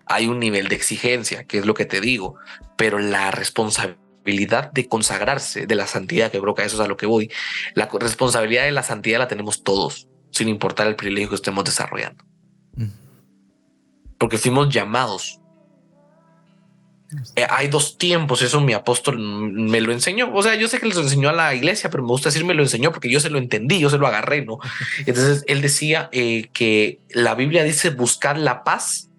hay un nivel de exigencia, que es lo que te digo, pero la responsabilidad de consagrarse, de la santidad, que creo que a eso es a lo que voy, la responsabilidad de la santidad la tenemos todos, sin importar el privilegio que estemos desarrollando. Porque fuimos llamados. Hay dos tiempos, eso mi apóstol me lo enseñó. O sea, yo sé que les enseñó a la iglesia, pero me gusta decir me lo enseñó porque yo se lo entendí, yo se lo agarré, ¿no? Entonces él decía que la Biblia dice buscar la paz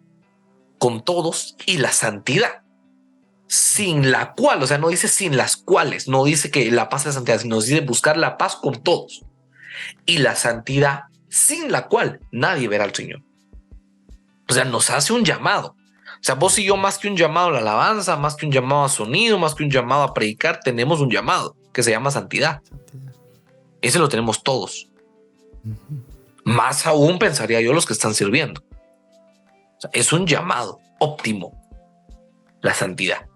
con todos y la santidad, sin la cual, o sea, no dice sin las cuales, no dice que la paz es la santidad, sino dice buscar la paz con todos y la santidad sin la cual nadie verá al Señor. O sea, nos hace un llamado. O sea, vos y yo, más que un llamado a la alabanza, más que un llamado a sonido, más que un llamado a predicar, tenemos un llamado que se llama santidad. Ese lo tenemos todos. Más aún pensaría yo los que están sirviendo. O sea, es un llamado óptimo, la santidad.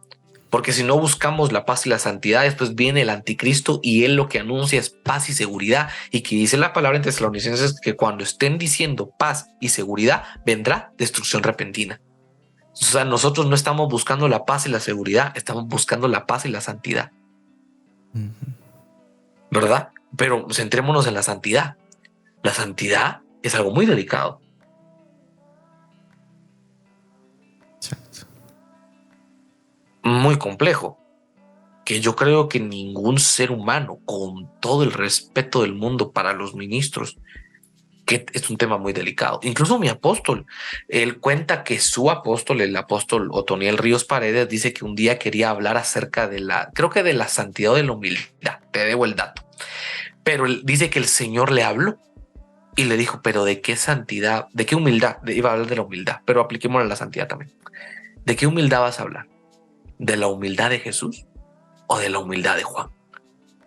Porque si no buscamos la paz y la santidad, después viene el anticristo y él lo que anuncia es paz y seguridad. Y que dice la palabra en Tesalonicenses que cuando estén diciendo paz y seguridad, vendrá destrucción repentina. O sea, nosotros no estamos buscando la paz y la seguridad, estamos buscando la paz y la santidad. ¿Verdad? Pero centrémonos en la santidad. La santidad es algo muy delicado. Exacto. muy complejo, que yo creo que ningún ser humano, con todo el respeto del mundo para los ministros, que es un tema muy delicado. Incluso mi apóstol, él cuenta que su apóstol, el apóstol Otoniel Ríos Paredes, dice que un día quería hablar acerca de creo que de la santidad o de la humildad. Te debo el dato. Pero él dice que el Señor le habló y le dijo, pero ¿de qué santidad? ¿De qué humildad? Iba a hablar de la humildad, pero apliquémoslo a la santidad también. ¿De qué humildad vas a hablar? ¿De la humildad de Jesús o de la humildad de Juan?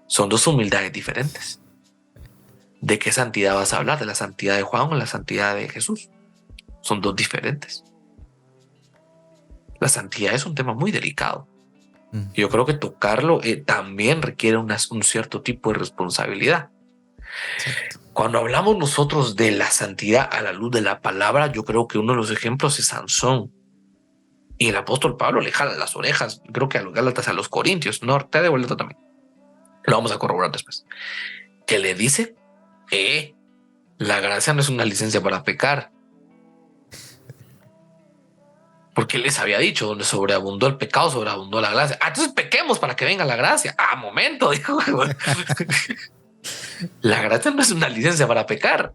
Son dos humildades diferentes. ¿De qué santidad vas a hablar? ¿De la santidad de Juan o la santidad de Jesús? Son dos diferentes. La santidad es un tema muy delicado. Yo creo que tocarlo también requiere un cierto tipo de responsabilidad. Exacto. Cuando hablamos nosotros de la santidad a la luz de la palabra, yo creo que uno de los ejemplos es Sansón. Y el apóstol Pablo le jala las orejas, creo que a los Gálatas, a los Corintios, no, te de vuelta también. Lo vamos a corroborar después. Que le dice, la gracia no es una licencia para pecar. Porque él les había dicho, donde sobreabundó el pecado, sobreabundó la gracia. Entonces pequemos para que venga la gracia. Momento, dijo. La gracia no es una licencia para pecar.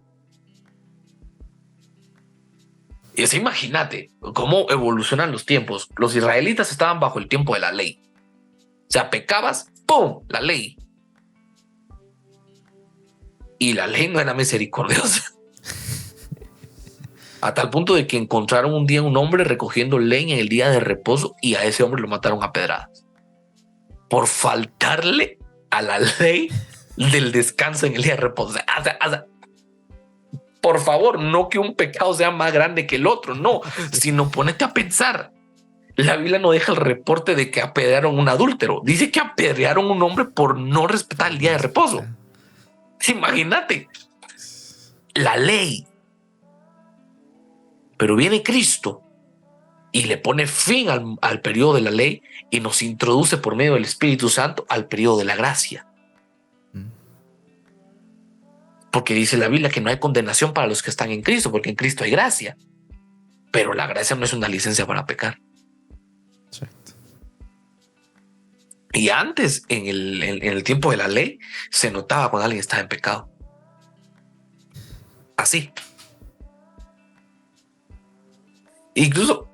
Y así imagínate cómo evolucionan los tiempos. Los israelitas estaban bajo el tiempo de la ley. O sea, pecabas, ¡pum!, la ley. Y la ley no era misericordiosa. A tal punto de que encontraron un día un hombre recogiendo leña en el día de reposo y a ese hombre lo mataron a pedradas. Por faltarle a la ley del descanso en el día de reposo. Por favor, no que un pecado sea más grande que el otro, no, sino ponete a pensar. La Biblia no deja el reporte de que apedrearon un adúltero. Dice que apedrearon un hombre por no respetar el día de reposo. Imagínate. La ley. Pero viene Cristo y le pone fin al periodo de la ley y nos introduce por medio del Espíritu Santo al periodo de la gracia. Porque dice la Biblia que no hay condenación para los que están en Cristo, porque en Cristo hay gracia. Pero la gracia no es una licencia para pecar. Exacto. Y antes, en el tiempo de la ley, se notaba cuando alguien estaba en pecado. Así. Incluso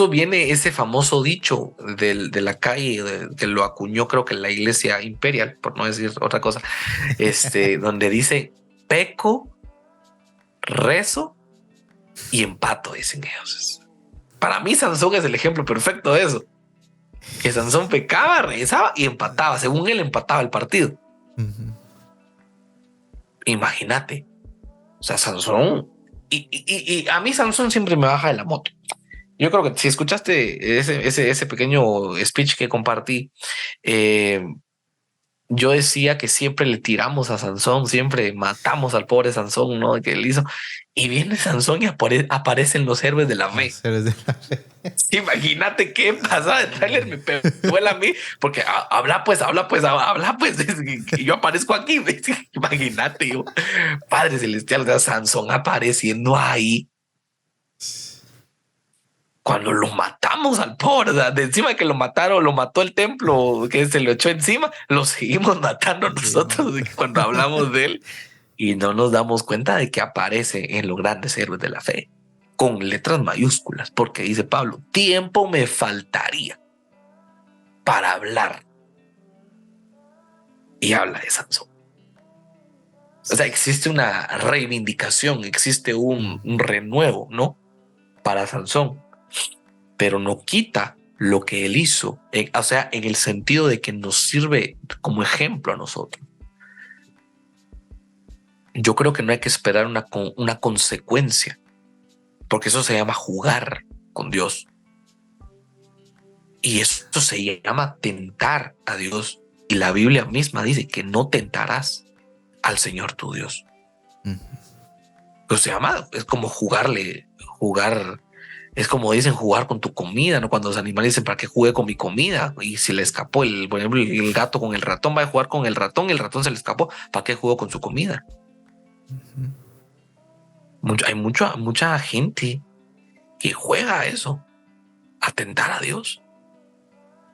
viene ese famoso dicho de la calle que lo acuñó, creo que la iglesia imperial, por no decir otra cosa, donde dice peco, rezo y empato, dicen ellos. Para mí Sansón es el ejemplo perfecto de eso. Que Sansón pecaba, rezaba y empataba. Según él, empataba el partido. Imagínate. O sea, Sansón. Y a mí Sansón siempre me baja de la moto. Yo creo que si escuchaste ese pequeño speech que compartí, yo decía que siempre le tiramos a Sansón, siempre matamos al pobre Sansón, ¿no? Que él hizo. Y viene Sansón y aparecen los héroes de la fe. Imagínate qué pasa de trailer, me pegó a mí, porque habla pues. Y yo aparezco aquí. Imagínate, yo, Padre Celestial, de Sansón apareciendo ahí. Cuando lo matamos al pobre, de encima de que lo mataron, lo mató el templo, que se lo echó encima, lo seguimos matando nosotros cuando hablamos de él y no nos damos cuenta de que aparece en los grandes héroes de la fe con letras mayúsculas, porque dice Pablo, tiempo me faltaría para hablar. Y habla de Sansón. O sea, existe una reivindicación, existe un renuevo, ¿no? Para Sansón. Pero no quita lo que él hizo, o sea, en el sentido de que nos sirve como ejemplo a nosotros. Yo creo que no hay que esperar una consecuencia, porque eso se llama jugar con Dios. Y eso se llama tentar a Dios. Y la Biblia misma dice que no tentarás al Señor tu Dios. Pero se llama, es como jugar. Es como dicen jugar con tu comida, ¿no? Cuando los animales dicen, ¿para qué jugué con mi comida? Y si le escapó, por ejemplo, el gato con el ratón va a jugar con el ratón se le escapó, ¿para qué jugó con su comida? Hay mucha gente que juega a eso, a tentar a Dios,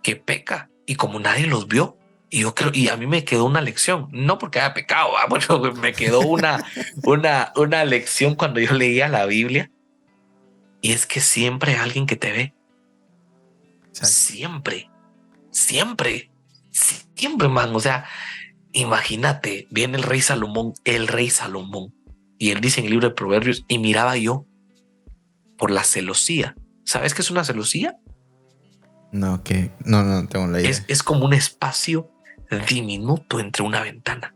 que peca, y como nadie los vio, y yo creo, y a mí me quedó una lección, no porque haya pecado, bueno, me quedó una lección cuando yo leía la Biblia, y es que siempre hay alguien que te ve. Exacto. Siempre, man. O sea, imagínate, viene el rey Salomón, y él dice en el libro de Proverbios, y miraba yo por la celosía. ¿Sabes qué es una celosía? No tengo la idea. Es como un espacio diminuto entre una ventana.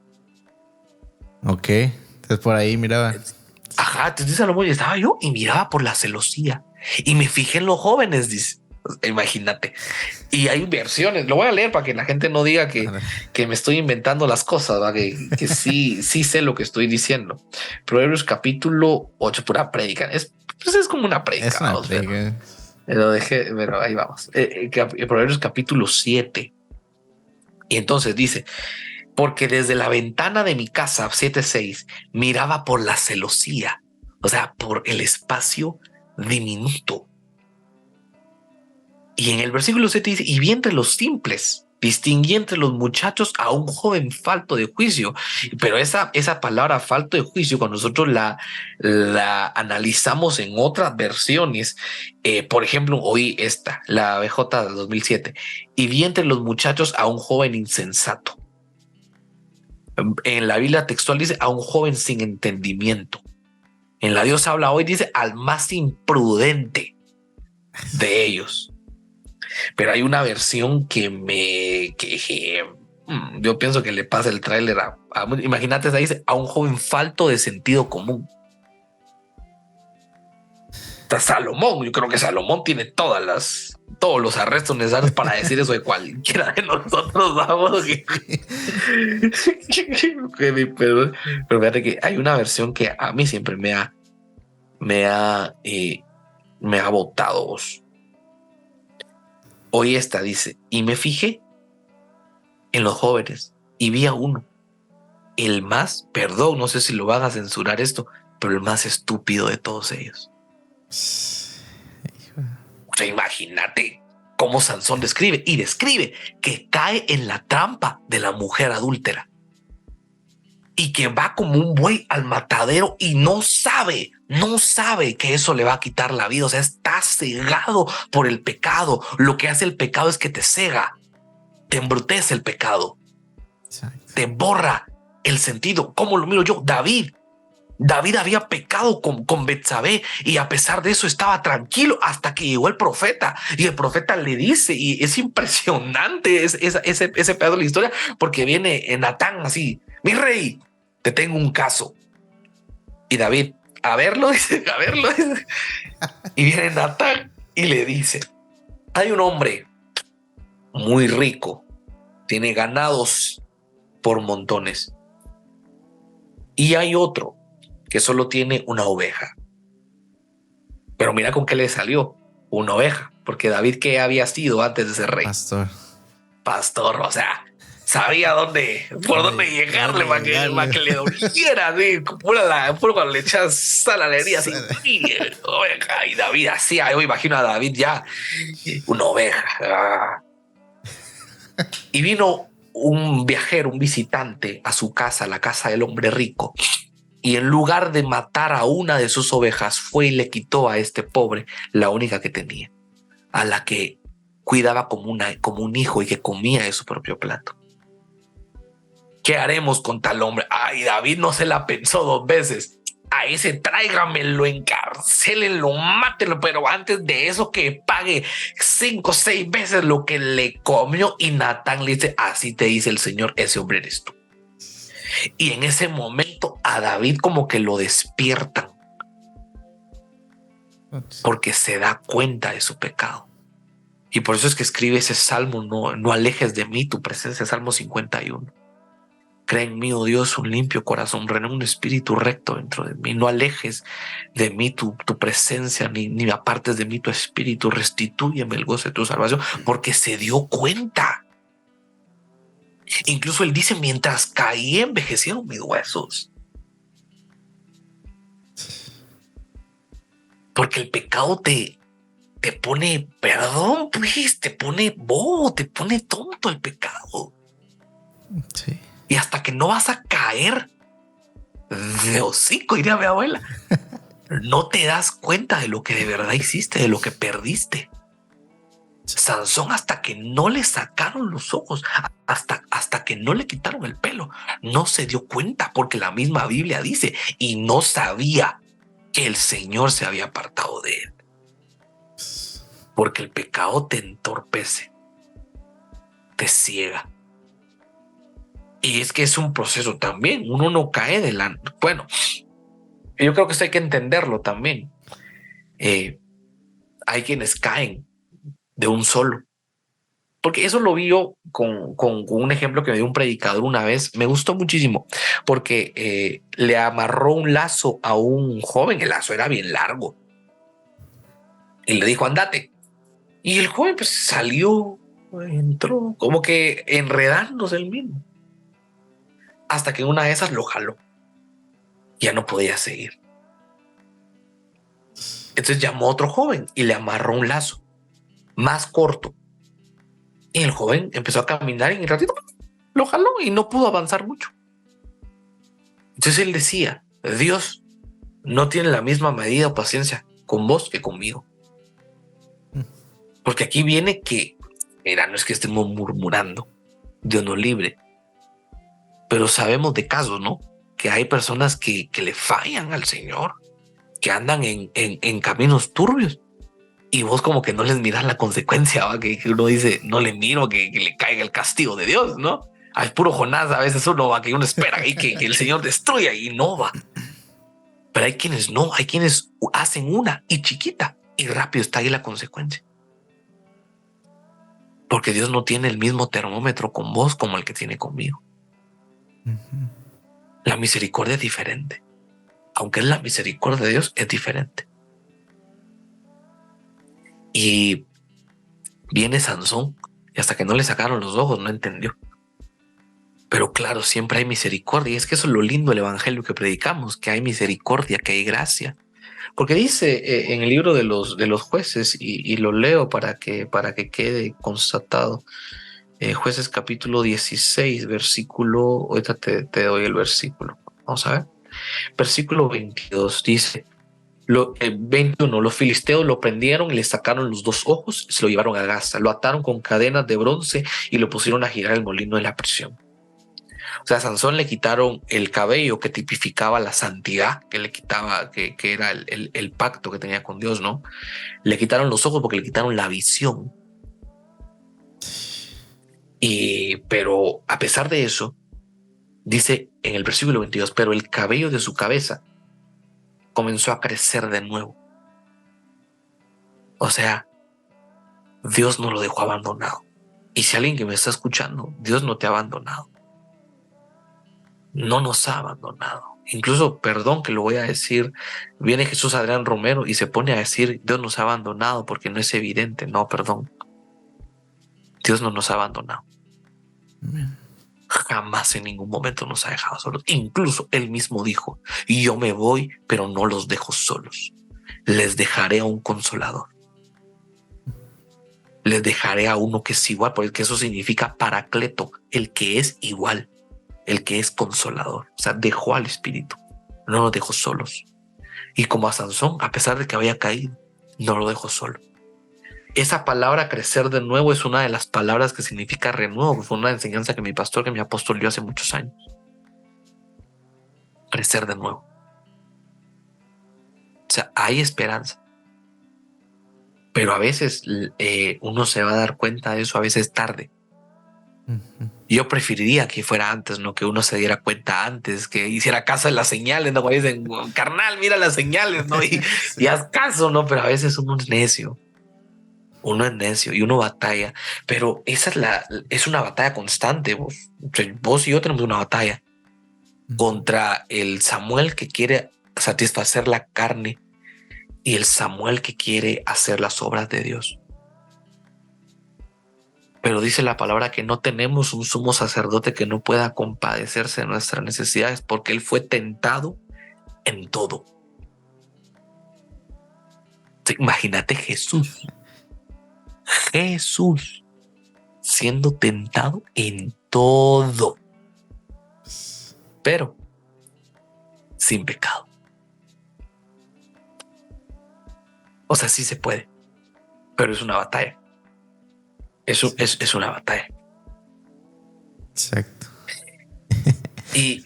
Ok, entonces por ahí miraba. Ajá, entonces Salomón, y estaba yo y miraba por la celosía y me fijé en los jóvenes, dice. Imagínate. Y hay versiones, lo voy a leer para que la gente no diga que me estoy inventando las cosas, ¿va? Que sí sé lo que estoy diciendo. Proverbios capítulo 8, pura prédica. Es como una prédica. Es una prédica. Pero ahí vamos. Proverbios capítulo 7. Y entonces dice, porque desde la ventana de mi casa, 7:6, miraba por la celosía, o sea, por el espacio diminuto. Y en el versículo 7 dice, y vi entre los simples, distinguí entre los muchachos a un joven falto de juicio. Pero esa palabra falto de juicio, cuando nosotros la analizamos en otras versiones, por ejemplo, oí esta, la BJ del 2007, y vi entre los muchachos a un joven insensato. En la Biblia textual dice a un joven sin entendimiento. En la Dios habla hoy dice al más imprudente de ellos. Pero hay una versión que yo pienso que le pasa el tráiler imagínate, ahí dice a un joven falto de sentido común. Está Salomón, yo creo que Salomón tiene todos los arrestos necesarios para decir eso de cualquiera de nosotros, vamos. Pero fíjate que hay una versión que a mí siempre me ha botado vos. Hoy esta dice, y me fijé en los jóvenes y vi a uno, el más, perdón, no sé si lo van a censurar esto, pero el más estúpido de todos ellos. O sea, imagínate cómo Sansón describe que cae en la trampa de la mujer adúltera y que va como un buey al matadero y no sabe que eso le va a quitar la vida. O sea, está cegado por el pecado. Lo que hace el pecado es que te cega, te embrutece el pecado. Exacto. Te borra el sentido. ¿Cómo lo miro yo? David había pecado con Betsabé y a pesar de eso estaba tranquilo hasta que llegó el profeta y el profeta le dice, y es impresionante ese pedazo de la historia, porque viene Natán así, mi rey, te tengo un caso. Y David, a verlo, dice. Y viene Natán y le dice, hay un hombre muy rico, tiene ganados por montones, y hay otro que solo tiene una oveja. Pero mira con qué le salió, una oveja, porque David, ¿qué había sido antes de ser rey? Pastor, o sea, sabía por dónde llegarle para que le doliera, ¿sí? Puro cuando le echas sal a la herida, así, oveja, y David hacía, yo imagino a David ya, una oveja. Y vino un viajero, un visitante a su casa, la casa del hombre rico, y en lugar de matar a una de sus ovejas, fue y le quitó a este pobre la única que tenía, a la que cuidaba como un hijo y que comía de su propio plato. ¿Qué haremos con tal hombre? Ay, David no se la pensó 2 veces. A ese tráigamelo, encarcélenlo, mátenlo, pero antes de eso que pague 5 o 6 veces lo que le comió. Y Natán le dice, así te dice el Señor, ese hombre eres tú. Y en ese momento a David como que lo despiertan porque se da cuenta de su pecado. Y por eso es que escribe ese salmo, no alejes de mí tu presencia, Salmo 51. Crea en mí, oh Dios, un limpio corazón, renueva un espíritu recto dentro de mí. No alejes de mí tu presencia, ni apartes de mí tu espíritu. Restitúyeme el gozo de tu salvación, porque se dio cuenta. Incluso él dice, mientras caí envejecieron mis huesos. Porque el pecado te te pone, perdón, pues, te pone bobo, te pone tonto el pecado. Sí. Y hasta que no vas a caer de hocico, diría mi abuela, no te das cuenta de lo que de verdad hiciste, de lo que perdiste. Sansón, hasta que no le sacaron los ojos, hasta que no le quitaron el pelo, no se dio cuenta, porque la misma Biblia dice, y no sabía que el Señor se había apartado de él. Porque el pecado te entorpece, te ciega. Y es que es un proceso también. Uno no cae de la... Bueno, yo creo que eso hay que entenderlo también. Hay quienes caen de un solo. Porque eso lo vi yo con un ejemplo que me dio un predicador una vez. Me gustó muchísimo porque le amarró un lazo a un joven. El lazo era bien largo. Y le dijo, andate. Y el joven pues salió, entró, como que enredándose el mismo. Hasta que una de esas lo jaló. Ya no podía seguir. Entonces llamó a otro joven y le amarró un lazo más corto. Y el joven empezó a caminar y en un ratito lo jaló y no pudo avanzar mucho. Entonces él decía, Dios no tiene la misma medida o paciencia con vos que conmigo. Porque aquí viene que, mira, no es que estemos murmurando, Dios nos libre, pero sabemos de casos, ¿no? Que hay personas que le fallan al Señor, que andan en caminos turbios. Y vos como que no les miras la consecuencia, ¿va? Que uno dice, no le miro que le caiga el castigo de Dios, ¿no? Al puro Jonás a veces uno va, que uno espera ahí que el Señor destruya y no va. Pero hay quienes no, hay quienes hacen una y chiquita y rápido está ahí la consecuencia. Porque Dios no tiene el mismo termómetro con vos como el que tiene conmigo. La misericordia es diferente. Aunque es la misericordia de Dios, es diferente. Y viene Sansón y hasta que no le sacaron los ojos no entendió. Pero claro, siempre hay misericordia. Y es que eso es lo lindo del evangelio que predicamos, que hay misericordia, que hay gracia. Porque dice en el libro de los jueces, y lo leo para que quede constatado, jueces capítulo 16, versículo, ahorita te doy el versículo. Vamos a ver. Versículo 22 dice, 21, los filisteos lo prendieron y le sacaron los dos ojos y se lo llevaron a Gaza. Lo ataron con cadenas de bronce y lo pusieron a girar el molino de la prisión. O sea, a Sansón le quitaron el cabello que tipificaba la santidad, que le quitaba, que era el pacto que tenía con Dios, ¿no? Le quitaron los ojos porque le quitaron la visión. Pero a pesar de eso, dice en el versículo 22, pero el cabello de su cabeza comenzó a crecer de nuevo. O sea, Dios no lo dejó abandonado. Y si alguien que me está escuchando, Dios no te ha abandonado. No nos ha abandonado. Incluso, perdón que lo voy a decir, viene Jesús Adrián Romero y se pone a decir, Dios nos ha abandonado porque no es evidente. No, perdón. Dios no nos ha abandonado. Amén. Jamás en ningún momento nos ha dejado solos. Incluso Él mismo dijo, y yo me voy, pero no los dejo solos. Les dejaré a un consolador. Les dejaré a uno que es igual, porque eso significa paracleto, el que es igual, el que es consolador. O sea, dejó al Espíritu, no los dejó solos. Y como a Sansón, a pesar de que había caído, no lo dejó solo. Esa palabra crecer de nuevo es una de las palabras que significa renuevo. Fue una enseñanza que mi pastor, que mi apóstol dio hace muchos años. Crecer de nuevo. O sea, hay esperanza. Pero a veces uno se va a dar cuenta de eso, a veces tarde. Yo preferiría que fuera antes, ¿no? Que uno se diera cuenta antes, que hiciera caso de las señales, ¿no? Cuando dicen, carnal, mira las señales, ¿no? Y haz caso, ¿no? Pero a veces uno es necio. Uno es necio y uno batalla. Pero esa es una batalla constante. Vos y yo tenemos una batalla contra el Samuel que quiere satisfacer la carne y el Samuel que quiere hacer las obras de Dios. Pero dice la palabra que no tenemos un sumo sacerdote que no pueda compadecerse de nuestras necesidades porque Él fue tentado en todo. Imagínate Jesús siendo tentado en todo, pero sin pecado. O sea, sí se puede, pero es una batalla. Eso es una batalla. Exacto. Y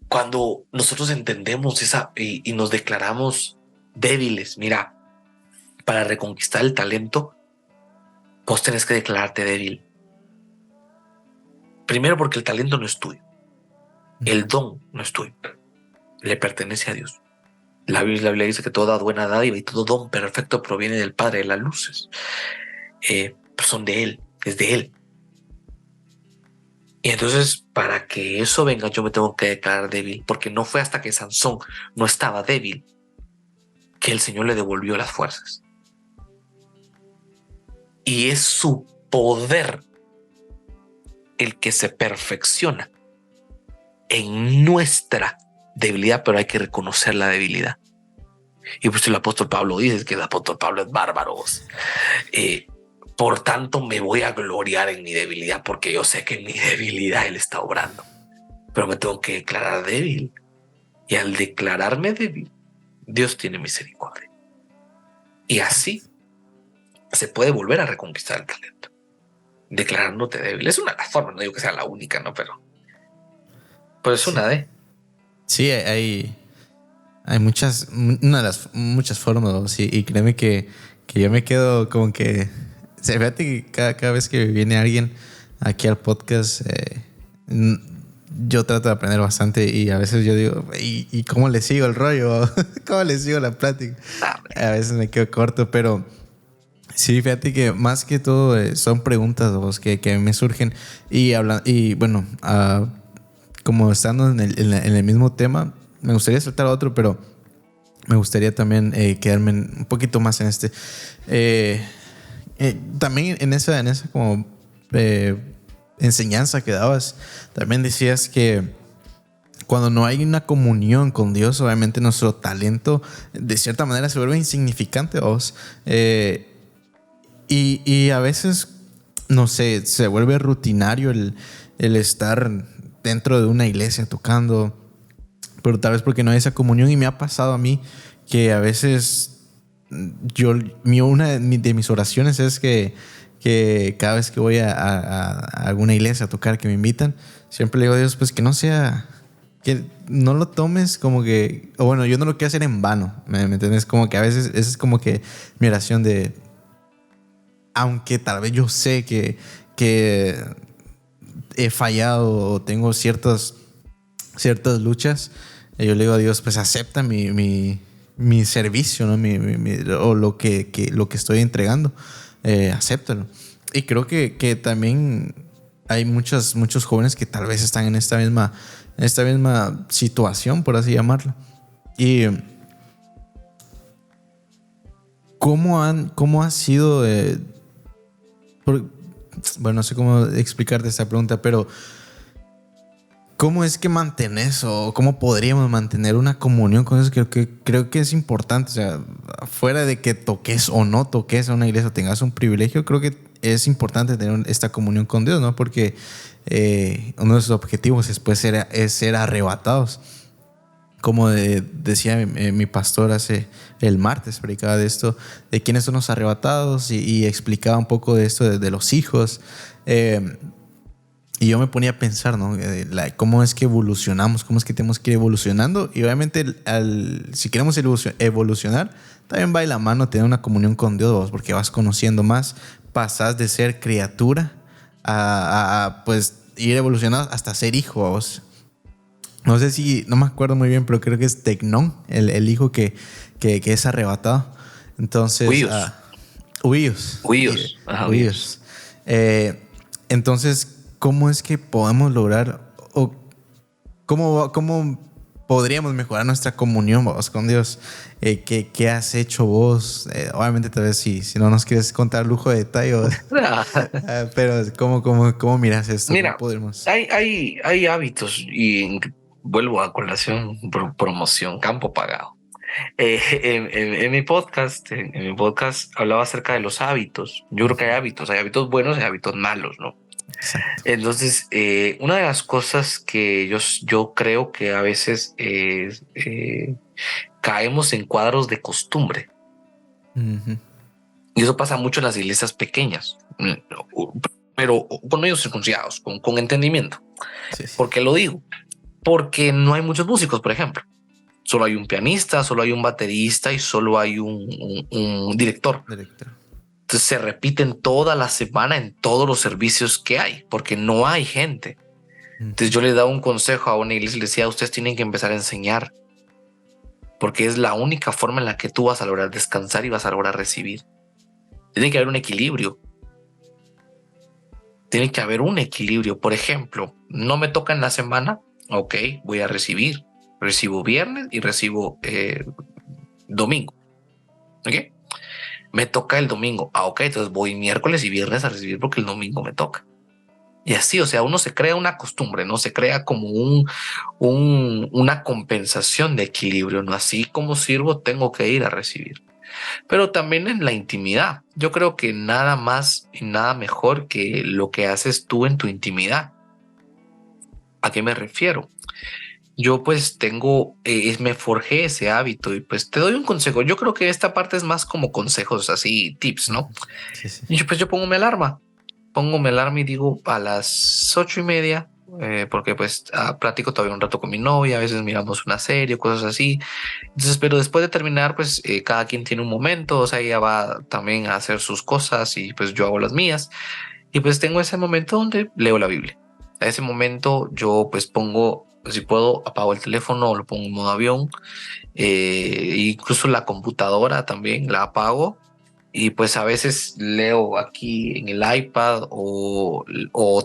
cuando nosotros entendemos esa y nos declaramos débiles, mira, para reconquistar el talento, vos tenés que declararte débil. Primero porque el talento no es tuyo. El don no es tuyo. Le pertenece a Dios. La Biblia dice que toda buena dádiva y todo don perfecto proviene del Padre de las luces. Son de Él, es de Él. Y entonces, para que eso venga, yo me tengo que declarar débil, porque no fue hasta que Sansón no estaba débil que el Señor le devolvió las fuerzas. Y es su poder el que se perfecciona en nuestra debilidad, pero hay que reconocer la debilidad. Y pues el apóstol Pablo dice que el apóstol Pablo es bárbaro. Por tanto, me voy a gloriar en mi debilidad, porque yo sé que en mi debilidad Él está obrando. Pero me tengo que declarar débil. Y al declararme débil, Dios tiene misericordia. Y así se puede volver a reconquistar el talento. Declarándote débil. Es una de las formas, no digo que sea la única, ¿no? Pero es una de. Sí, hay una de las muchas formas, ¿sí? Y créeme que yo me quedo como que... Fíjate que cada vez que viene alguien aquí al podcast, yo trato de aprender bastante y a veces yo digo, ¿y cómo le sigo el rollo? ¿Cómo le sigo la plática? A veces me quedo corto, pero sí, fíjate que más que todo son preguntas que me surgen y bueno, como estando en el mismo tema, me gustaría saltar a otro, pero me gustaría también quedarme un poquito más en este. También en esa como enseñanza que dabas, también decías que cuando no hay una comunión con Dios, obviamente nuestro talento de cierta manera se vuelve insignificante, vos. Y a veces, no sé, se vuelve rutinario el estar dentro de una iglesia tocando, pero tal vez porque no hay esa comunión. Y me ha pasado a mí que a veces una de mis oraciones es que cada vez que voy a alguna iglesia a tocar, que me invitan, siempre le digo a Dios, pues que no sea, que no lo tomes como que, o bueno, yo no lo quiero hacer en vano, ¿me entiendes? Como que a veces esa es como que mi oración de, aunque tal vez yo sé que he fallado o tengo ciertas luchas, yo le digo a Dios, pues acepta mi servicio, ¿no? O lo que estoy entregando, acéptalo. Y creo que también hay muchos jóvenes que tal vez están en esta misma situación, por así llamarlo. Y ¿cómo ha sido? Bueno, no sé cómo explicarte esta pregunta, pero ¿cómo es que mantenés o cómo podríamos mantener una comunión con eso? Creo que es importante. O sea, fuera de que toques o no toques a una iglesia o tengas un privilegio, creo que es importante tener esta comunión con Dios, ¿no? Porque uno de sus objetivos después es ser arrebatados. Como decía mi pastor el martes, predicaba de esto, de quiénes son los arrebatados y explicaba un poco de esto de los hijos. Y yo me ponía a pensar, ¿no? Cómo es que evolucionamos, cómo es que tenemos que ir evolucionando. Y obviamente, si queremos evolucionar, también va de la mano tener una comunión con Dios, porque vas conociendo más, pasas de ser criatura a pues ir evolucionando hasta ser hijo, vos. No sé si, no me acuerdo muy bien, pero creo que es Tecnón, el hijo que es arrebatado. Entonces, Huíos. Entonces, ¿cómo es que podemos lograr o cómo podríamos mejorar nuestra comunión, vos, con Dios? ¿Qué has hecho vos? Obviamente, tal vez si no nos quieres contar lujo de detalle, pero ¿cómo miras esto? Mira, ¿Cómo podemos? hay hábitos y vuelvo a colación, promoción, campo pagado. En mi podcast, en mi podcast hablaba acerca de los hábitos. Yo creo que hay hábitos buenos y hábitos malos, ¿no? Exacto. Entonces, una de las cosas que yo creo que a veces caemos en cuadros de costumbre. Ujú. Y eso pasa mucho en las iglesias pequeñas, pero con medios circuncidados, con entendimiento. Sí, sí. ¿Por qué lo digo? Porque no hay muchos músicos, por ejemplo. Solo hay un pianista, solo hay un baterista y solo hay un director. Director. Entonces se repiten toda la semana en todos los servicios que hay, porque no hay gente. Entonces yo le daba un consejo a una iglesia y le decía, ustedes tienen que empezar a enseñar, porque es la única forma en la que tú vas a lograr descansar y vas a lograr recibir. Tiene que haber un equilibrio. Tiene que haber un equilibrio. Por ejemplo, no me toca en la semana, ok, voy a recibir. Recibo viernes y recibo domingo. ¿Ok? Me toca el domingo. Ah, ok, entonces voy miércoles y viernes a recibir porque el domingo me toca. Y así, o sea, uno se crea una costumbre, ¿no? Se crea como una compensación de equilibrio, ¿no? Así como sirvo, tengo que ir a recibir. Pero también en la intimidad. Yo creo que nada más y nada mejor que lo que haces tú en tu intimidad. ¿A qué me refiero? Yo pues me forjé ese hábito y pues te doy un consejo. Yo creo que esta parte es más como consejos así, tips, ¿no? Sí, sí. Y yo pongo mi alarma. Pongo mi alarma y digo a las 8:30, porque pues platico todavía un rato con mi novia, a veces miramos una serie, cosas así. Entonces, pero después de terminar, pues cada quien tiene un momento, o sea, ella va también a hacer sus cosas y pues yo hago las mías. Y pues tengo ese momento donde leo la Biblia. A ese momento yo pues pongo, si puedo, apago el teléfono o lo pongo en modo avión. Incluso la computadora también la apago y pues a veces leo aquí en el iPad o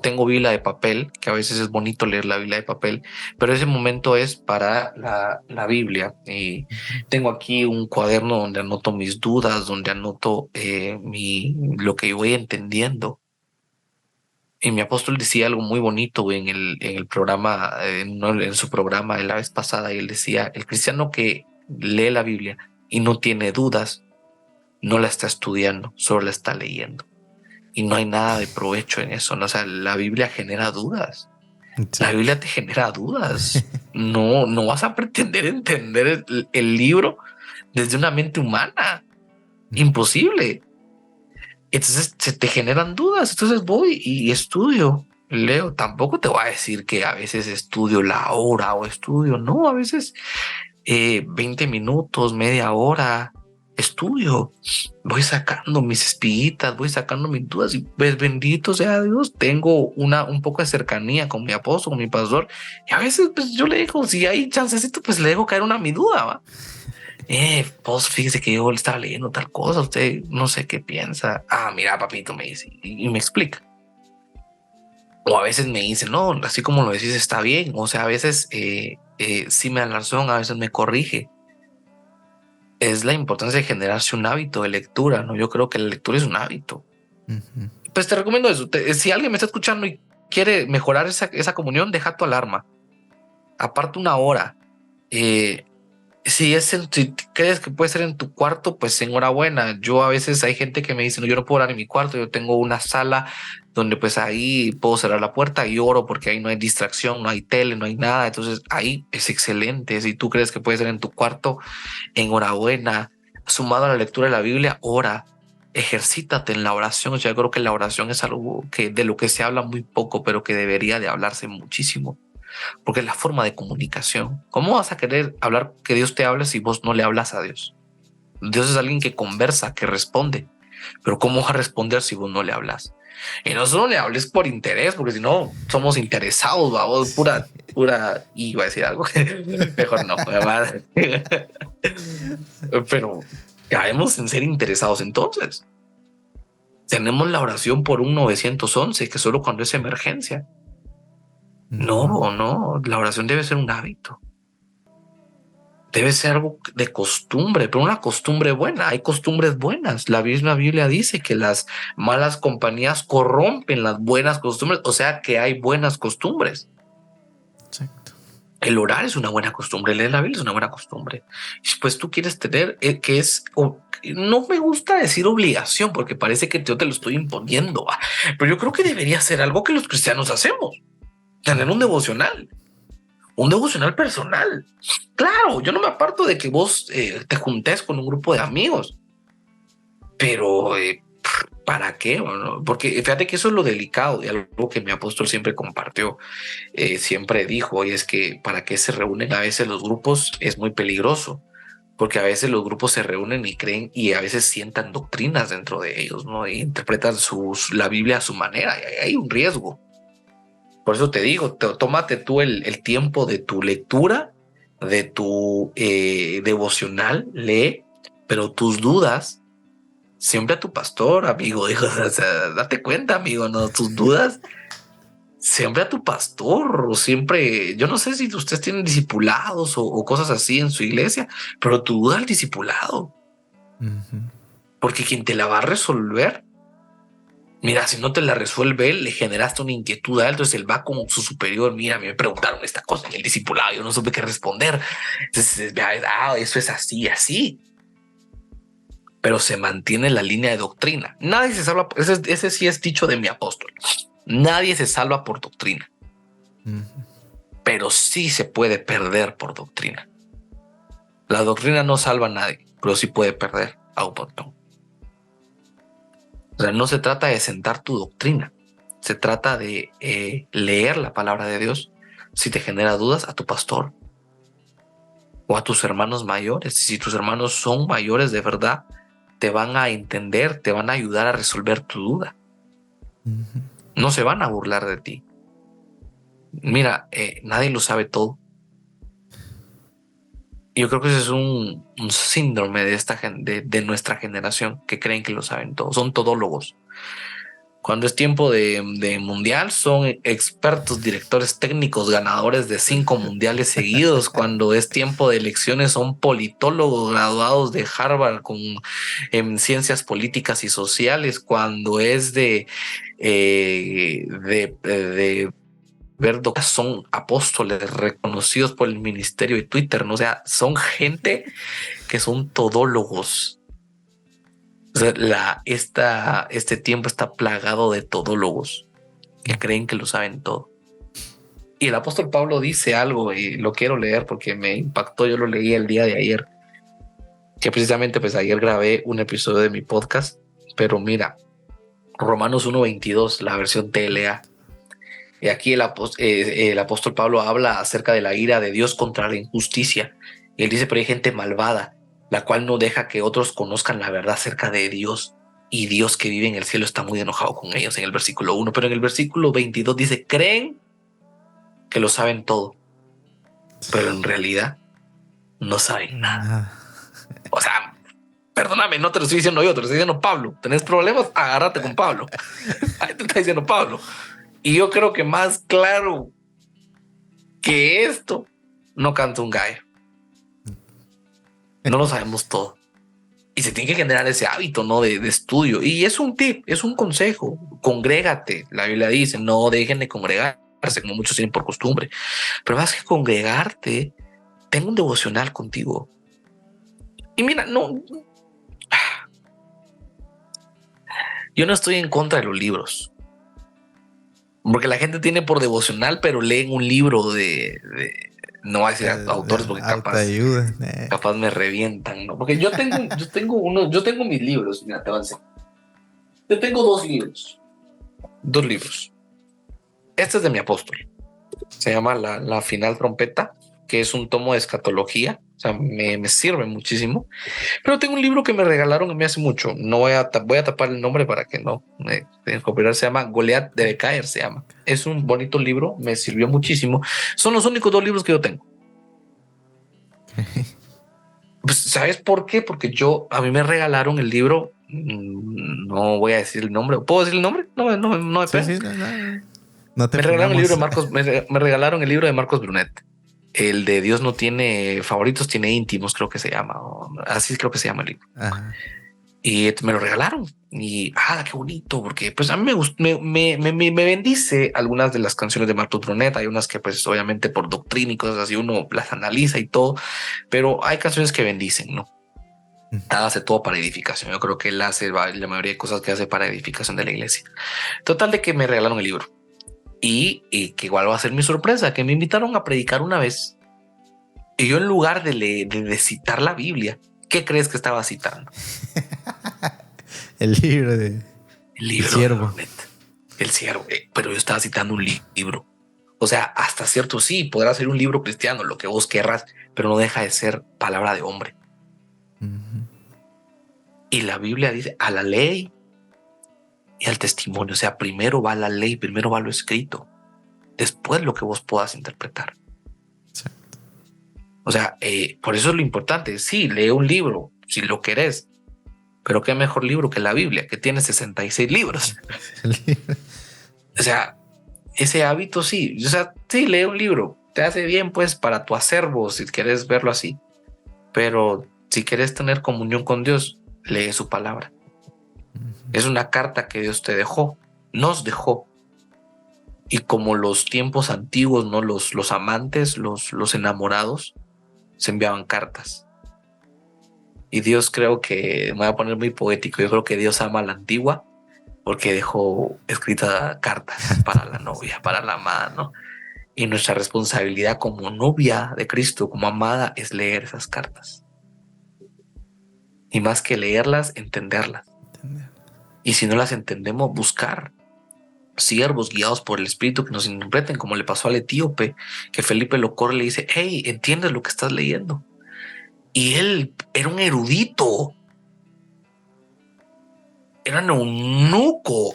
tengo Biblia de papel, que a veces es bonito leer la Biblia de papel, pero ese momento es para la Biblia. Y Ujú. tengo aquí un cuaderno donde anoto mis dudas, donde anoto lo que voy entendiendo. Y mi apóstol decía algo muy bonito en el programa, en su programa de la vez pasada, y él decía, el cristiano que lee la Biblia y no tiene dudas, no la está estudiando, solo la está leyendo. Y no hay nada de provecho en eso, ¿no? O sea, la Biblia genera dudas. La Exacto. Biblia te genera dudas. No, no vas a pretender entender el libro desde una mente humana. Imposible. Entonces se te generan dudas. Entonces voy y estudio, leo. Tampoco te voy a decir que a veces estudio la hora o estudio. No, a veces 20 minutos, media hora, estudio, voy sacando mis espiguitas, voy sacando mis dudas y pues bendito sea Dios, tengo un poco de cercanía con mi apóstol, con mi pastor y a veces pues yo le digo, si hay chancecito, pues le dejo caer mi duda, ¿va? Pues fíjese que yo le estaba leyendo tal cosa, usted no sé qué piensa. Ah, mira, papito, me dice y me explica. O a veces me dice, no, así como lo decís está bien. O sea, a veces sí me da la razón, a veces me corrige. Es la importancia de generarse un hábito de lectura, ¿no? Yo creo que la lectura es un hábito. Ujú. Pues te recomiendo eso. Si alguien me está escuchando y quiere mejorar esa comunión, deja tu alarma. Aparte una hora. Eh, si crees que puede ser en tu cuarto, pues enhorabuena. Yo a veces hay gente que me dice, no, yo no puedo orar en mi cuarto, yo tengo una sala donde pues ahí puedo cerrar la puerta y oro porque ahí no hay distracción, no hay tele, no hay nada. Entonces ahí es excelente. Si tú crees que puede ser en tu cuarto, enhorabuena. Sumado a la lectura de la Biblia, ora, ejercítate en la oración. O sea, yo creo que la oración es algo de lo que se habla muy poco, pero que debería de hablarse muchísimo, porque es la forma de comunicación. ¿Cómo vas a querer hablar que Dios te hable si vos no le hablas a Dios? Dios es alguien que conversa, que responde, pero ¿cómo va a responder si vos no le hablas? Y no solo le hables por interés, porque si no somos interesados, vamos, Sí. y iba a decir algo mejor no, además. Pero caemos en ser interesados entonces. Tenemos la oración por un 911 que solo cuando es emergencia. Ujú. No, no, la oración debe ser un hábito. Debe ser algo de costumbre, pero una costumbre buena. Hay costumbres buenas. La misma Biblia dice que las malas compañías corrompen las buenas costumbres, o sea que hay buenas costumbres. Exacto. El orar es una buena costumbre, leer la Biblia es una buena costumbre. Y pues tú quieres tener, que es, no me gusta decir obligación, porque parece que yo te lo estoy imponiendo, pero yo creo que debería ser algo que los cristianos hacemos, tener un devocional personal. Claro, yo no me aparto de que vos te juntes con un grupo de amigos, pero ¿para qué? Bueno, porque fíjate que eso es lo delicado y algo que mi apóstol siempre compartió, siempre dijo, y es que para qué se reúnen a veces los grupos es muy peligroso, porque a veces los grupos se reúnen y creen y a veces sientan doctrinas dentro de ellos, ¿no? Y interpretan la Biblia a su manera, y hay un riesgo. Por eso te digo, tómate tú el tiempo de tu lectura, de tu devocional, lee, pero tus dudas, siempre a tu pastor, amigo, dijo, o sea, date cuenta, amigo, no, tus dudas, siempre a tu pastor, o siempre, yo no sé si ustedes tienen discipulados o cosas así en su iglesia, pero tu duda al discipulado, porque quien te la va a resolver, mira, si no te la resuelve él, le generaste una inquietud a él, entonces él va con su superior, mira, me preguntaron esta cosa en el discipulado, yo no supe qué responder, entonces, eso es así, así. Pero se mantiene la línea de doctrina. Nadie se salva, ese sí es dicho de mi apóstol. Nadie se salva por doctrina, pero sí se puede perder por doctrina. La doctrina no salva a nadie, pero sí puede perder a un montón. O sea, no se trata de sentar tu doctrina, se trata de leer la palabra de Dios. Si te genera dudas, a tu pastor o a tus hermanos mayores. Si tus hermanos son mayores de verdad, te van a entender, te van a ayudar a resolver tu duda. No se van a burlar de ti. Mira, nadie lo sabe todo. Yo creo que ese es un síndrome de nuestra generación, que creen que lo saben todo. Son todólogos. Cuando es tiempo de mundial, son expertos, directores técnicos, ganadores de 5 mundiales seguidos. Cuando es tiempo de elecciones, son politólogos graduados de Harvard en ciencias políticas y sociales. Cuando es de ver, son apóstoles reconocidos por el ministerio de Twitter, ¿no? O sea, son gente que son todólogos. O sea, este tiempo está plagado de todólogos que creen que lo saben todo. Y el apóstol Pablo dice algo, y lo quiero leer porque me impactó. Yo lo leí el día de ayer, que precisamente pues ayer grabé un episodio de mi podcast. Pero mira, Romanos 1:22, la versión TLA. Y aquí el apóstol Pablo habla acerca de la ira de Dios contra la injusticia. Y él dice, pero hay gente malvada, la cual no deja que otros conozcan la verdad acerca de Dios. Y Dios que vive en el cielo está muy enojado con ellos en el versículo 1. Pero en el versículo 22 dice, creen que lo saben todo, pero en realidad no saben nada. O sea, perdóname, no te lo estoy diciendo yo, te lo estoy diciendo Pablo. ¿Tenés problemas? Agárrate con Pablo. Ahí te está diciendo Pablo. Y yo creo que más claro que esto no canta un gallo. No lo sabemos todo. Y se tiene que generar ese hábito, ¿no? De estudio. Y es un tip, es un consejo. Congrégate. La Biblia dice, no dejen de congregarse, como muchos tienen por costumbre. Pero más que congregarte, ten un devocional contigo. Y mira, no... Yo no estoy en contra de los libros. Porque la gente tiene por devocional, pero leen un libro no voy a decir autores porque capaz me revientan, ¿no? Porque yo tengo mis libros, mira, te voy a decir. Yo tengo 2 libros. 2 libros. Este es de mi apóstol. Se llama La Final Trompeta, que es un tomo de escatología. O sea, me sirve muchísimo. Pero tengo un libro que me regalaron a mí hace mucho. No voy a tapar el nombre para que no me copiar. Se llama Goliat debe caer, se llama. Es un bonito libro, me sirvió muchísimo. Son los únicos 2 libros que yo tengo. Pues, ¿sabes por qué? Porque a mí me regalaron el libro. No voy a decir el nombre. ¿Puedo decir el nombre? No me pega. Sí, no te me regalaron el libro de Marcos. Me regalaron el libro de Marcos Brunet. El de Dios no tiene favoritos, tiene íntimos, creo que se llama. Así creo que se llama el libro. Ajá. y me lo regalaron. Y qué bonito, porque pues a mí me bendice algunas de las canciones de Martus Brunet. Hay unas que pues obviamente por doctrina y cosas así uno las analiza y todo, pero hay canciones que bendicen, ¿no? Hace todo para edificación. Yo creo que él hace la mayoría de cosas que hace para edificación de la iglesia. Total de que me regalaron el libro y que igual va a ser mi sorpresa, que me invitaron a predicar una vez y yo en lugar de citar la Biblia, ¿qué crees que estaba citando? El libro de El libro El Siervo. de Brunet. El Siervo. Pero yo estaba citando un libro. O sea, hasta cierto sí, podrá ser un libro cristiano, lo que vos querrás, pero no deja de ser palabra de hombre. Y la Biblia dice a la ley y al testimonio. O sea, primero va la ley, primero va lo escrito, después lo que vos puedas interpretar. Exacto. O sea, por eso es lo importante. Sí, lee un libro si lo querés, pero qué mejor libro que la Biblia, que tiene 66 libros. O sea, ese hábito sí. O sea, sí, lee un libro. Te hace bien, pues, para tu acervo, si quieres verlo así. Pero si quieres tener comunión con Dios, lee su palabra. Es una carta que Dios te dejó, nos dejó. Y como los tiempos antiguos, ¿no? Los amantes, los enamorados, se enviaban cartas. Y Dios, creo que, me voy a poner muy poético, yo creo que Dios ama a la antigua porque dejó escritas cartas para la novia, para la amada, ¿no? Y nuestra responsabilidad como novia de Cristo, como amada, es leer esas cartas. Y más que leerlas, entenderlas. Y si no las entendemos, buscar siervos guiados por el Espíritu que nos interpreten, como le pasó al etíope, que Felipe lo corre y le dice, hey, ¿entiendes lo que estás leyendo? Y él era un erudito, era un eunuco,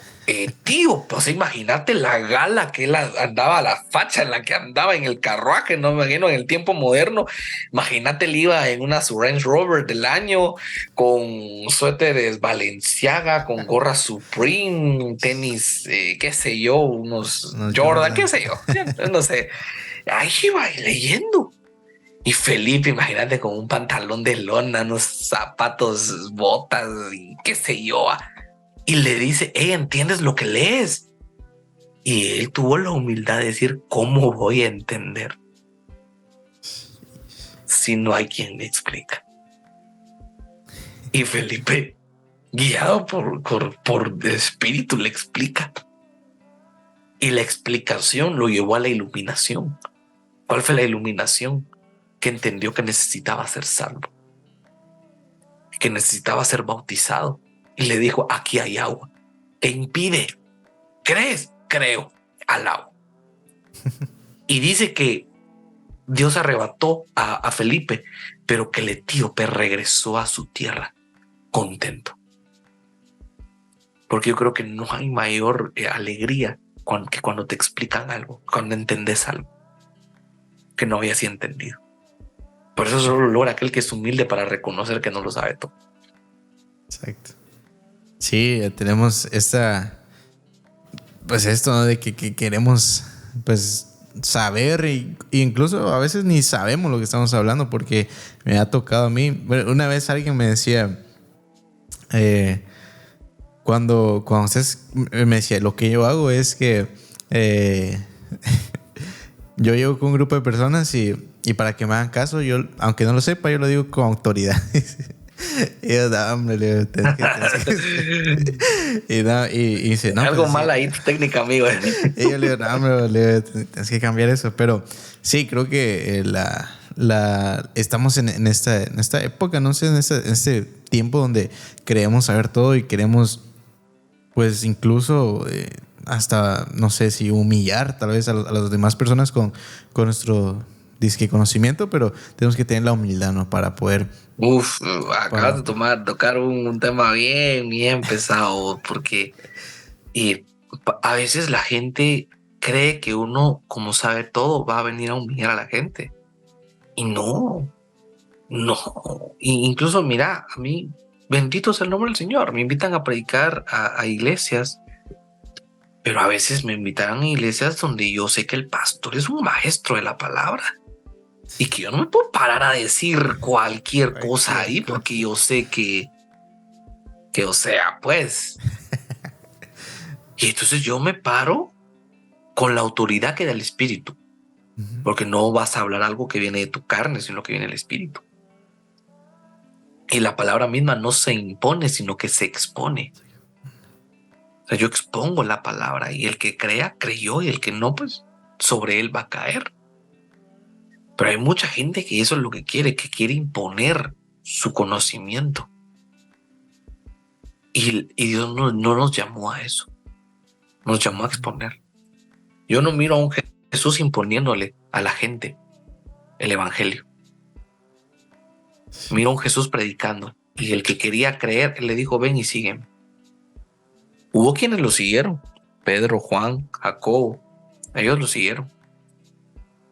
tío. Pues imagínate la gala que él andaba, la facha en la que andaba en el carruaje, no me imagino en el tiempo moderno. Imagínate, él iba en una Range Rover del año, con suéteres Balenciaga, con gorra Supreme, tenis, qué sé yo, unos Jordan, qué sé yo, no sé. Ahí iba leyendo. Y Felipe, imagínate, con un pantalón de lona, unos zapatos, botas, y qué sé yo. Y le dice, hey, ¿entiendes lo que lees? Y él tuvo la humildad de decir, ¿cómo voy a entender si no hay quien me explica? Y Felipe, guiado por espíritu, le explica. Y la explicación lo llevó a la iluminación. ¿Cuál fue la iluminación? Que entendió que necesitaba ser salvo, que necesitaba ser bautizado. Y le dijo, aquí hay agua. ¿Qué impide? ¿Crees? Creo. Al agua. Y dice que Dios arrebató a Felipe, pero que el etíope regresó a su tierra contento. Porque yo creo que no hay mayor alegría que cuando te explican algo, cuando entendés algo que no habías entendido. Por eso solo logra aquel que es humilde para reconocer que no lo sabe todo. Exacto. Sí, tenemos pues esto, ¿no? De que queremos pues saber y incluso a veces ni sabemos lo que estamos hablando, porque me ha tocado a mí. Bueno, una vez alguien me decía, cuando ustedes me decía, lo que yo hago es que yo llego con un grupo de personas y para que me hagan caso, yo, aunque no lo sepa, yo lo digo con autoridad. Y yo, no, hombre, le digo, y dice, no, algo pues, mal sí. ahí tu técnica, amigo. Y yo le digo, no, hombre, le digo, tienes que cambiar eso. Pero sí, creo que estamos en esta época, no sé, en este tiempo donde queremos saber todo y queremos, pues, incluso hasta, no sé si humillar tal vez a las demás personas con nuestro disque conocimiento, pero tenemos que tener la humildad, ¿no? Para poder... Acabas de tocar un tema bien pesado, porque a veces la gente cree que uno, como sabe todo, va a venir a humillar a la gente. Y no. Incluso, mira, a mí, bendito sea el nombre del Señor, me invitan a predicar a iglesias, pero a veces me invitan a iglesias donde yo sé que el pastor es un maestro de la palabra. Y que yo no me puedo parar a decir cualquier cosa ahí, porque yo sé que Que o sea, pues. Y entonces yo me paro con la autoridad que da el Espíritu. Porque no vas a hablar algo que viene de tu carne, sino que viene del Espíritu. Y la palabra misma no se impone, sino que se expone. O sea, yo expongo la palabra y el que crea, creyó, y el que no, pues sobre él va a caer. Pero hay mucha gente que eso es lo que quiere imponer su conocimiento. Y Dios no nos llamó a eso, nos llamó a exponer. Yo no miro a un Jesús imponiéndole a la gente el evangelio. Miro a un Jesús predicando y el que quería creer le dijo, ven y sígueme. Hubo quienes lo siguieron, Pedro, Juan, Jacobo, ellos lo siguieron.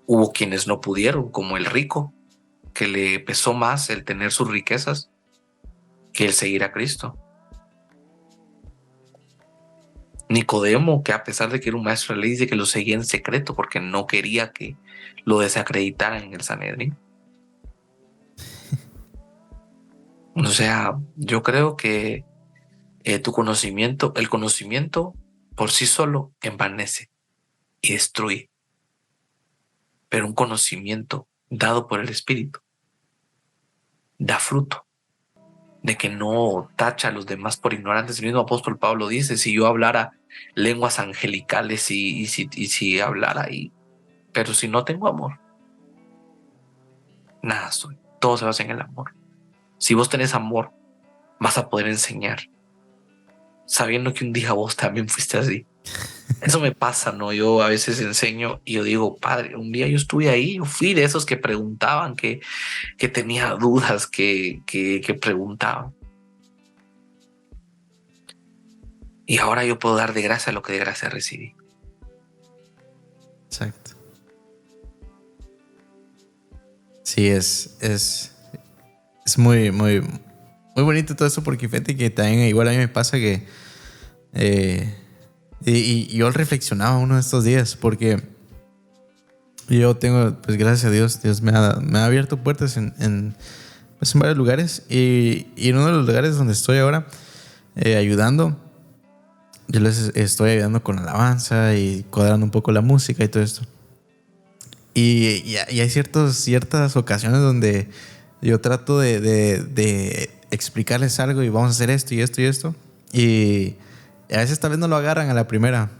Hubo quienes no pudieron, como el rico, que le pesó más el tener sus riquezas que el seguir a Cristo. Nicodemo, que a pesar de que era un maestro de ley, dice que lo seguía en secreto porque no quería que lo desacreditaran en el Sanedrín. O sea, yo creo que el conocimiento por sí solo envanece y destruye. Pero un conocimiento dado por el Espíritu da fruto, de que no tacha a los demás por ignorantes. El mismo apóstol Pablo dice, si yo hablara lenguas angelicales y si hablara ahí, pero si no tengo amor, nada soy. Todo se basa en el amor. Si vos tenés amor, vas a poder enseñar, sabiendo que un día vos también fuiste así. Eso me pasa, ¿no? Yo a veces enseño y yo digo, padre, un día yo estuve ahí, yo fui de esos que preguntaban, que tenía dudas, que preguntaban. Y ahora yo puedo dar de gracia lo que de gracia recibí. Exacto. Sí, es muy, muy, muy bonito todo eso, porque fíjate que también igual a mí me pasa que y yo reflexionaba uno de estos días, porque yo tengo, pues gracias a Dios, Dios me ha abierto puertas en varios lugares, y en uno de los lugares donde estoy ahora ayudando, yo les estoy ayudando con alabanza y cuadrando un poco la música y todo esto. Y hay ciertas ocasiones donde yo trato de explicarles algo y vamos a hacer esto y esto y esto. Y a veces tal vez no lo agarran a la primera.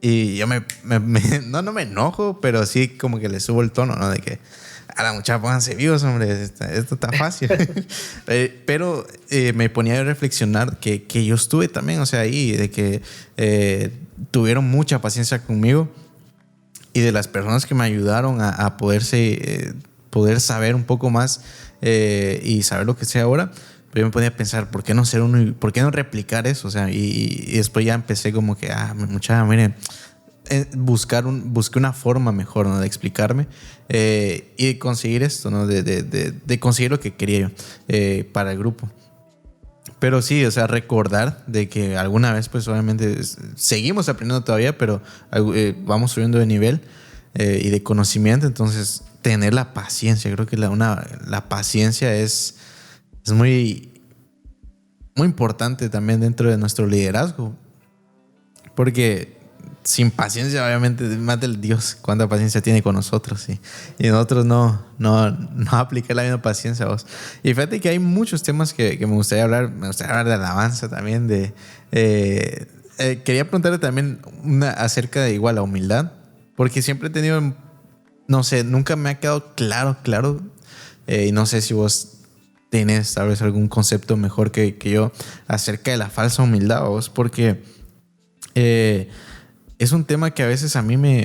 Y yo no me enojo, pero sí como que le subo el tono, ¿no? De que a la muchacha pónganse vivos, hombre, esto está fácil. Pero me ponía a reflexionar que yo estuve también, o sea, ahí, de que tuvieron mucha paciencia conmigo. Y de las personas que me ayudaron a poder saber un poco más y saber lo que sé ahora, pero yo me ponía a pensar, ¿por qué no ser uno? ¿Por qué no replicar eso? O sea, y después ya empecé como que, muchacha, miren, busqué una forma mejor, ¿no? De explicarme y de conseguir esto, ¿no? De conseguir lo que quería yo para el grupo. Pero sí, o sea, recordar de que alguna vez, pues obviamente seguimos aprendiendo todavía, pero vamos subiendo de nivel y de conocimiento. Entonces, tener la paciencia, creo que la paciencia es muy, muy importante también dentro de nuestro liderazgo. Porque sin paciencia, obviamente, más del Dios, cuánta paciencia tiene con nosotros. ¿Sí? Y nosotros no aplicar la misma paciencia a vos. Y fíjate que hay muchos temas que me gustaría hablar. Me gustaría hablar de alabanza también. Quería preguntarle también acerca de igual la humildad. Porque siempre he tenido, no sé, nunca me ha quedado claro. Y no sé si vos tienes tal vez algún concepto mejor que yo acerca de la falsa humildad, vos. Porque es un tema que a veces a mí me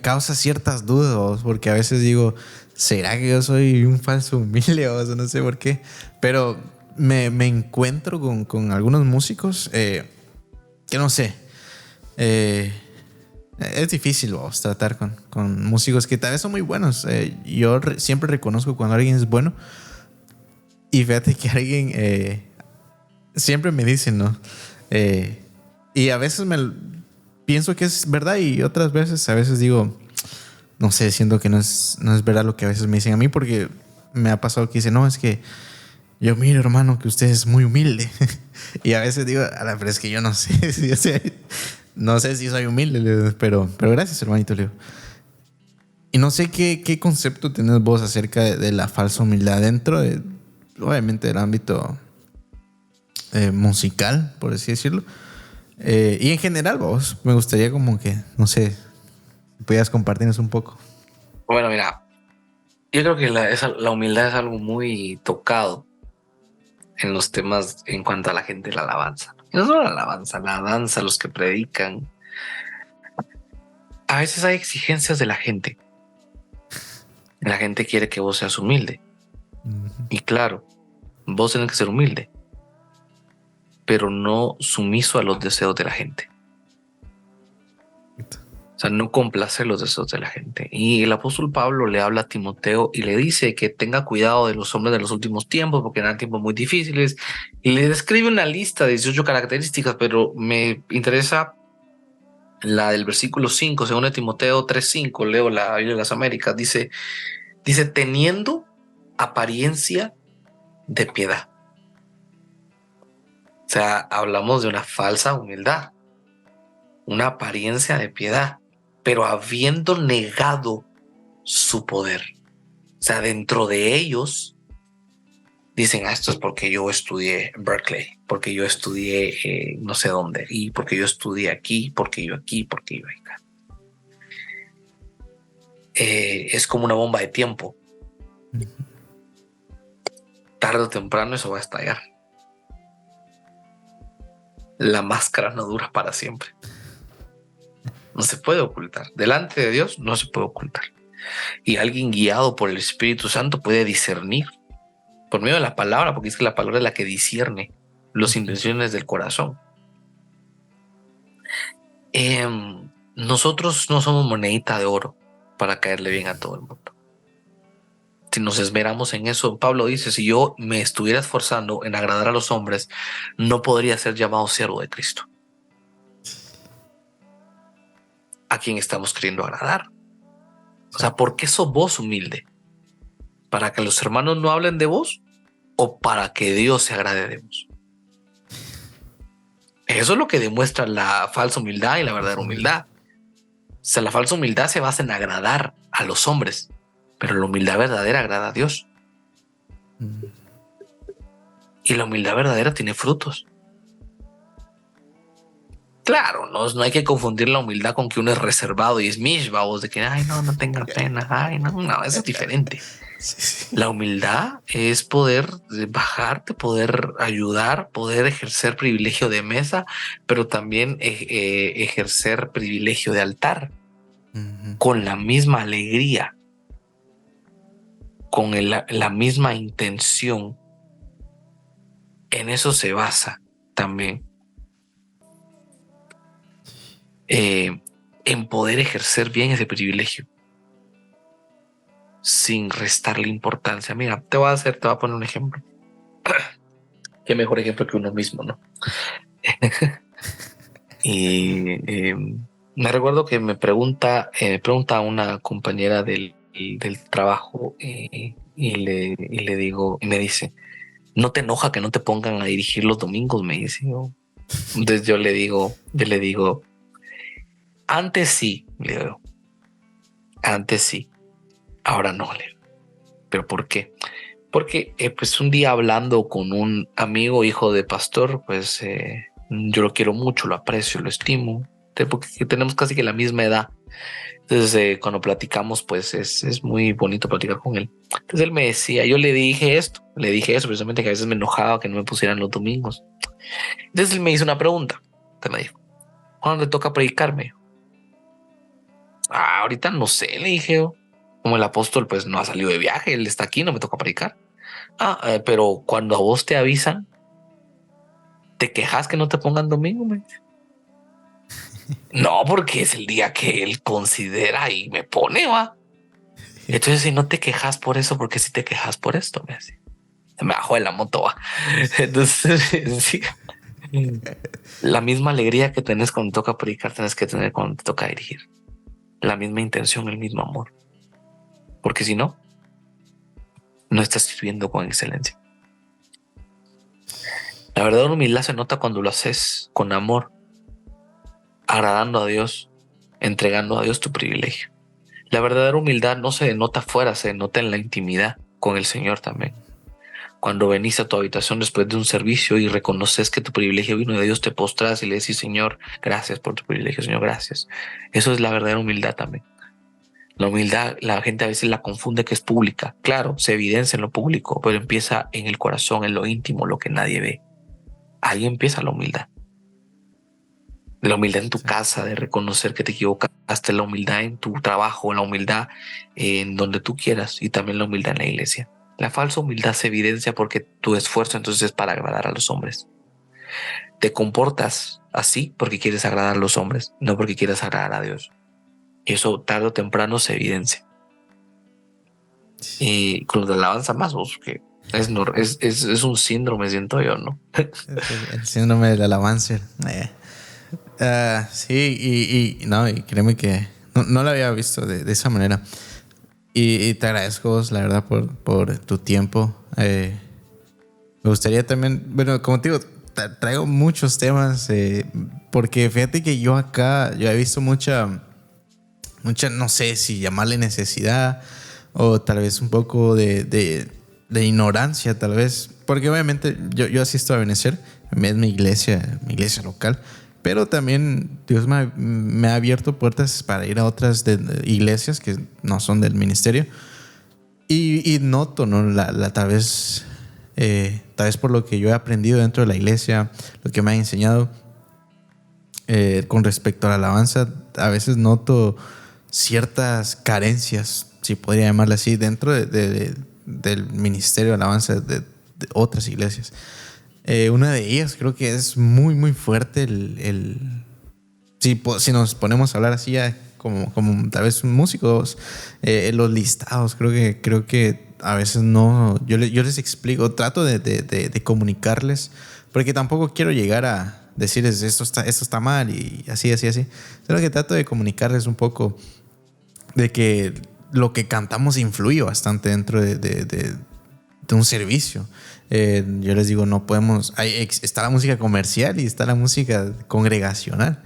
causa ciertas dudas, porque a veces digo, ¿será que yo soy un falso humilde? O no sé por qué. Pero me encuentro con algunos músicos que no sé. Es difícil tratar con músicos que tal vez son muy buenos. Yo siempre reconozco cuando alguien es bueno. Y fíjate que alguien siempre me dice, ¿no? Y a veces pienso que es verdad, y otras veces, a veces digo, no sé, siento que no es verdad lo que a veces me dicen a mí, porque me ha pasado que dicen, no, es que yo miro, hermano, que usted es muy humilde. Y a veces digo, pero es que yo no sé, no sé si soy humilde, pero gracias, hermanito Leo. Y no sé qué concepto tenés vos acerca de la falsa humildad dentro de, obviamente, del ámbito musical, por así decirlo. Y en general, vos, me gustaría como que, no sé, pudieras compartirnos un poco. Bueno, mira, yo creo que la humildad es algo muy tocado en los temas en cuanto a la gente de la alabanza. Y no solo la alabanza, la danza, los que predican. A veces hay exigencias de la gente. La gente quiere que vos seas humilde. Y claro, vos tenés que ser humilde, pero no sumiso a los deseos de la gente. O sea, no complacer los deseos de la gente. Y el apóstol Pablo le habla a Timoteo y le dice que tenga cuidado de los hombres de los últimos tiempos, porque eran tiempos muy difíciles. Y le describe una lista de 18 características, pero me interesa la del versículo 5, según de Timoteo 3:5, leo la Biblia de las Américas, dice, teniendo apariencia de piedad. O sea, hablamos de una falsa humildad, una apariencia de piedad, pero habiendo negado su poder. O sea, dentro de ellos dicen, esto es porque yo estudié en Berkeley, porque yo estudié no sé dónde, y porque yo estudié aquí, porque yo acá. Es como una bomba de tiempo. Tarde o temprano eso va a estallar. La máscara no dura para siempre. No se puede ocultar. Delante de Dios no se puede ocultar. Y alguien guiado por el Espíritu Santo puede discernir por medio de la palabra, porque es que la palabra es la que discierne las intenciones del corazón. Nosotros no somos monedita de oro para caerle bien a todo el mundo. Si nos esmeramos en eso, Pablo dice, si yo me estuviera esforzando en agradar a los hombres, no podría ser llamado siervo de Cristo. ¿A quién estamos queriendo agradar? O sea, ¿por qué sos vos humilde? ¿Para que los hermanos no hablen de vos o para que Dios se agrade de vos? Eso es lo que demuestra la falsa humildad y la verdadera humildad. O sea, la falsa humildad se basa en agradar a los hombres, pero la humildad verdadera agrada a Dios. Y la humildad verdadera tiene frutos. Claro, no hay que confundir la humildad con que uno es reservado y es mishbabos de que, ay, no tenga pena, ay, no, eso es diferente. La humildad es poder bajarte, poder ayudar, poder ejercer privilegio de mesa, pero también ejercer privilegio de altar con la misma alegría, con la misma intención. En eso se basa también. En poder ejercer bien ese privilegio sin restarle importancia. Mira, te voy a poner un ejemplo. Qué mejor ejemplo que uno mismo, ¿no? Y me recuerdo que me pregunta una compañera del trabajo y le digo, y me dice, ¿no te enoja que no te pongan a dirigir los domingos? Me dice. Entonces yo le digo, antes sí, le digo, antes sí, ahora no, le digo. ¿Pero por qué? Porque pues un día hablando con un amigo, hijo de pastor, pues yo lo quiero mucho, lo aprecio, lo estimo, porque tenemos casi que la misma edad. Entonces cuando platicamos, pues es muy bonito platicar con él. Entonces él me decía, yo le dije eso precisamente, que a veces me enojaba que no me pusieran los domingos. Entonces él me hizo una pregunta, que me dijo, ¿cuándo te toca predicarme? Ahorita no sé, le dije yo. Como el apóstol pues no ha salido de viaje, él está aquí, no me toca predicar. Pero cuando a vos te avisan, ¿te quejas que no te pongan domingo? Me dice. No, porque es el día que él considera y me pone, va. Entonces, si no te quejas por eso, ¿por qué si te quejas por esto? Me dice. Se me bajó de la moto, va. Entonces, sí. La misma alegría que tenés cuando toca predicar, tenés que tener cuando te toca dirigir. La misma intención, el mismo amor. Porque si no, no estás sirviendo con excelencia. La verdadera humildad se nota cuando lo haces con amor, agradando a Dios, entregando a Dios tu privilegio. La verdadera humildad no se denota afuera, se denota en la intimidad con el Señor también. Cuando venís a tu habitación después de un servicio y reconoces que tu privilegio vino de Dios, te postras y le decís, Señor, gracias por tu privilegio, Señor, gracias. Eso es la verdadera humildad también. La humildad, la gente a veces la confunde que es pública. Claro, se evidencia en lo público, pero empieza en el corazón, en lo íntimo, lo que nadie ve. Ahí empieza la humildad. La humildad en tu Sí. casa, de reconocer que te equivocaste, la humildad en tu trabajo, la humildad en donde tú quieras y también la humildad en la iglesia. La falsa humildad se evidencia porque tu esfuerzo entonces es para agradar a los hombres. Te comportas así porque quieres agradar a los hombres, no porque quieres agradar a Dios. Y eso tarde o temprano se evidencia. Y con los de alabanza más, vos, que es un síndrome, siento yo, ¿no? El síndrome del alabanza. Sí, no, y créeme que no lo había visto de esa manera. Y te agradezco, la verdad, por tu tiempo. Me gustaría también, bueno, como te digo, traigo muchos temas, porque fíjate que yo acá, yo he visto mucha, no sé si llamarle necesidad o tal vez un poco de ignorancia, tal vez, porque obviamente yo asisto a Benecer, es mi iglesia local, pero también Dios me ha abierto puertas para ir a otras iglesias que no son del ministerio y noto, ¿no? Tal vez por lo que yo he aprendido dentro de la iglesia, lo que me ha enseñado con respecto a la alabanza, a veces noto ciertas carencias, si podría llamarla así, dentro del ministerio de alabanza de otras iglesias. Una de ellas creo que es muy, muy fuerte si nos ponemos a hablar así ya como tal vez músicos, los listados, creo que a veces no, yo les explico, trato de comunicarles, porque tampoco quiero llegar a decirles esto está mal y así, sino que trato de comunicarles un poco de que lo que cantamos influye bastante dentro de un servicio. Yo les digo, no podemos, está la música comercial y está la música congregacional,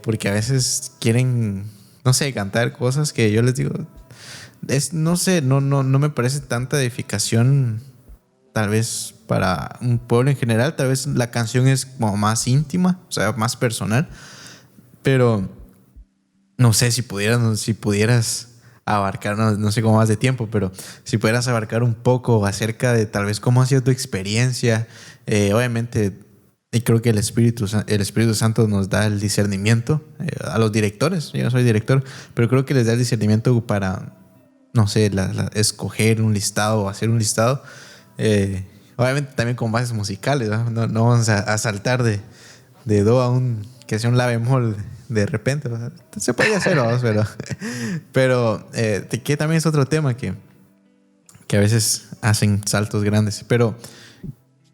porque a veces quieren, no sé, cantar cosas que yo les digo, no sé, no me parece tanta edificación, tal vez para un pueblo en general. Tal vez la canción es como más íntima, o sea, más personal, pero no sé si pudieras abarcar, no sé cómo vas de tiempo, pero si pudieras abarcar un poco acerca de tal vez cómo ha sido tu experiencia. Obviamente, y creo que el Espíritu Santo nos da el discernimiento a los directores. Yo no soy director, pero creo que les da el discernimiento para, no sé, escoger un listado o hacer un listado. Obviamente también con bases musicales, ¿no? No vamos a saltar de do a que sea un la bemol de repente, ¿no? Se podría hacer, vamos, pero que también es otro tema que a veces hacen saltos grandes. Pero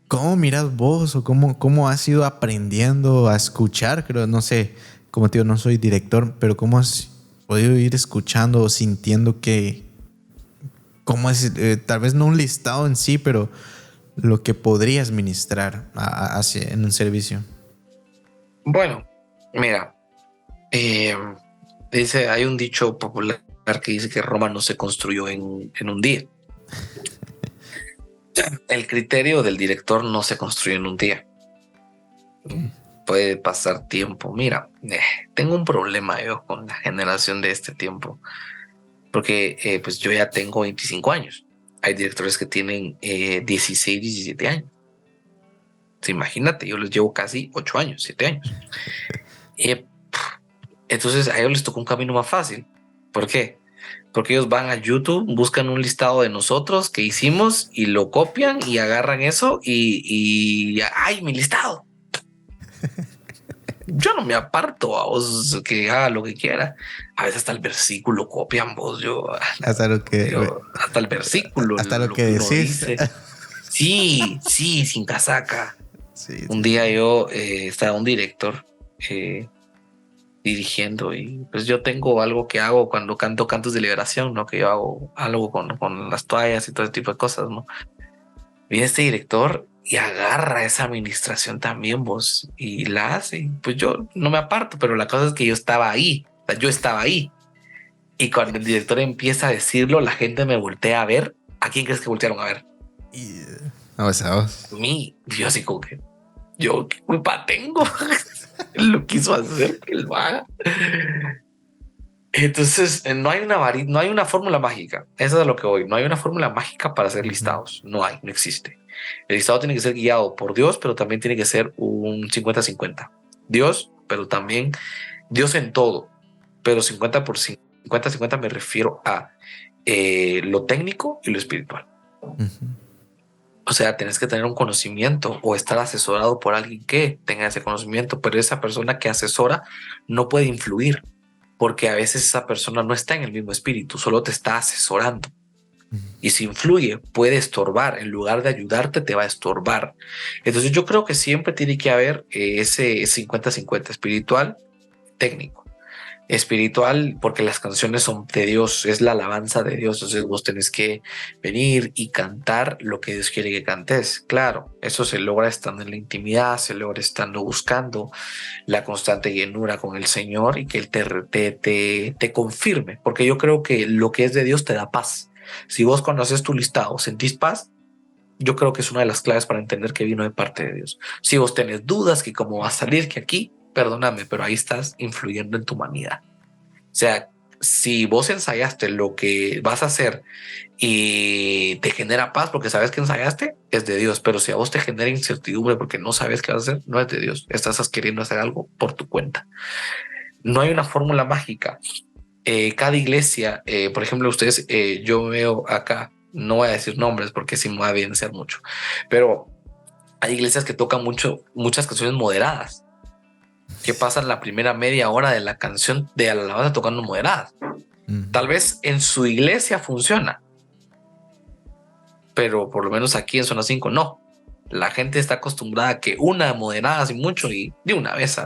¿cómo miras vos o cómo has ido aprendiendo a escuchar? Creo, no sé, como te digo, no soy director, pero ¿cómo has podido ir escuchando o sintiendo cómo es, tal vez no un listado en sí, pero lo que podrías ministrar en un servicio? Bueno, mira, hay un dicho popular que dice que Roma no se construyó en un día. El criterio del director no se construye en un día. Puede pasar tiempo. Mira, tengo un problema yo con la generación de este tiempo, porque pues yo ya tengo 25 años. Hay directores que tienen 16, 17 años. Imagínate, yo les llevo casi 8 años, 7 años. Entonces a ellos les tocó un camino más fácil. ¿Por qué? Porque ellos van a YouTube, buscan un listado de nosotros que hicimos y lo copian y agarran eso y ¡ay, mi listado! Yo no me aparto a vos que haga lo que quiera. A veces hasta el versículo copian vos. Hasta lo que hasta el versículo, hasta lo que uno decís. dice. Sí, sin casaca. Sí, Un día yo estaba un director dirigiendo y pues yo tengo algo que hago cuando canto cantos de liberación, ¿no? Que yo hago algo con las toallas y todo ese tipo de cosas, ¿no? Viene este director y agarra esa administración también vos y la hace. Y pues yo no me aparto, pero la cosa es que yo estaba ahí, o sea, yo estaba ahí. Y cuando el director empieza a decirlo, la gente me voltea a ver. ¿A quién crees que voltearon a ver? Y, o sea, vos. A mí. Yo así como que, yo qué culpa tengo. Él lo quiso hacer, que él lo haga. Entonces, no hay una fórmula mágica. Eso es a lo que voy. No hay una fórmula mágica para hacer listados. No hay, no existe. El listado tiene que ser guiado por Dios, pero también tiene que ser un 50-50. Dios, pero también Dios en todo. Pero 50 por 50-50 me refiero a lo técnico y lo espiritual. O sea, tienes que tener un conocimiento o estar asesorado por alguien que tenga ese conocimiento, pero esa persona que asesora no puede influir porque a veces esa persona no está en el mismo espíritu, solo te está asesorando. Y si influye, puede estorbar. En lugar de ayudarte, te va a estorbar. Entonces yo creo que siempre tiene que haber ese 50-50 espiritual, técnico. Espiritual, porque las canciones son de Dios, es la alabanza de Dios. Entonces vos tenés que venir y cantar lo que Dios quiere que cantes. Claro, eso se logra estando en la intimidad, se logra estando buscando la constante llenura con el Señor y que Él te confirme, porque yo creo que lo que es de Dios te da paz. Si vos conoces tu listado, sentís paz, yo creo que es una de las claves para entender que vino de parte de Dios. Si vos tenés dudas que cómo va a salir, que aquí, perdóname, pero ahí estás influyendo en tu humanidad. O sea, si vos ensayaste lo que vas a hacer y te genera paz porque sabes que ensayaste, es de Dios. Pero si a vos te genera incertidumbre porque no sabes qué vas a hacer, no es de Dios. Estás queriendo hacer algo por tu cuenta. No hay una fórmula mágica. Cada iglesia, por ejemplo, ustedes, yo veo acá, no voy a decir nombres porque sí me va a evidenciar mucho, pero hay iglesias que tocan muchas canciones moderadas, que pasan la primera media hora de la canción de la alabanza tocando moderadas. Tal vez en su iglesia funciona, pero por lo menos aquí en Zona 5 no. La gente está acostumbrada a que una moderada sin mucho y de una vez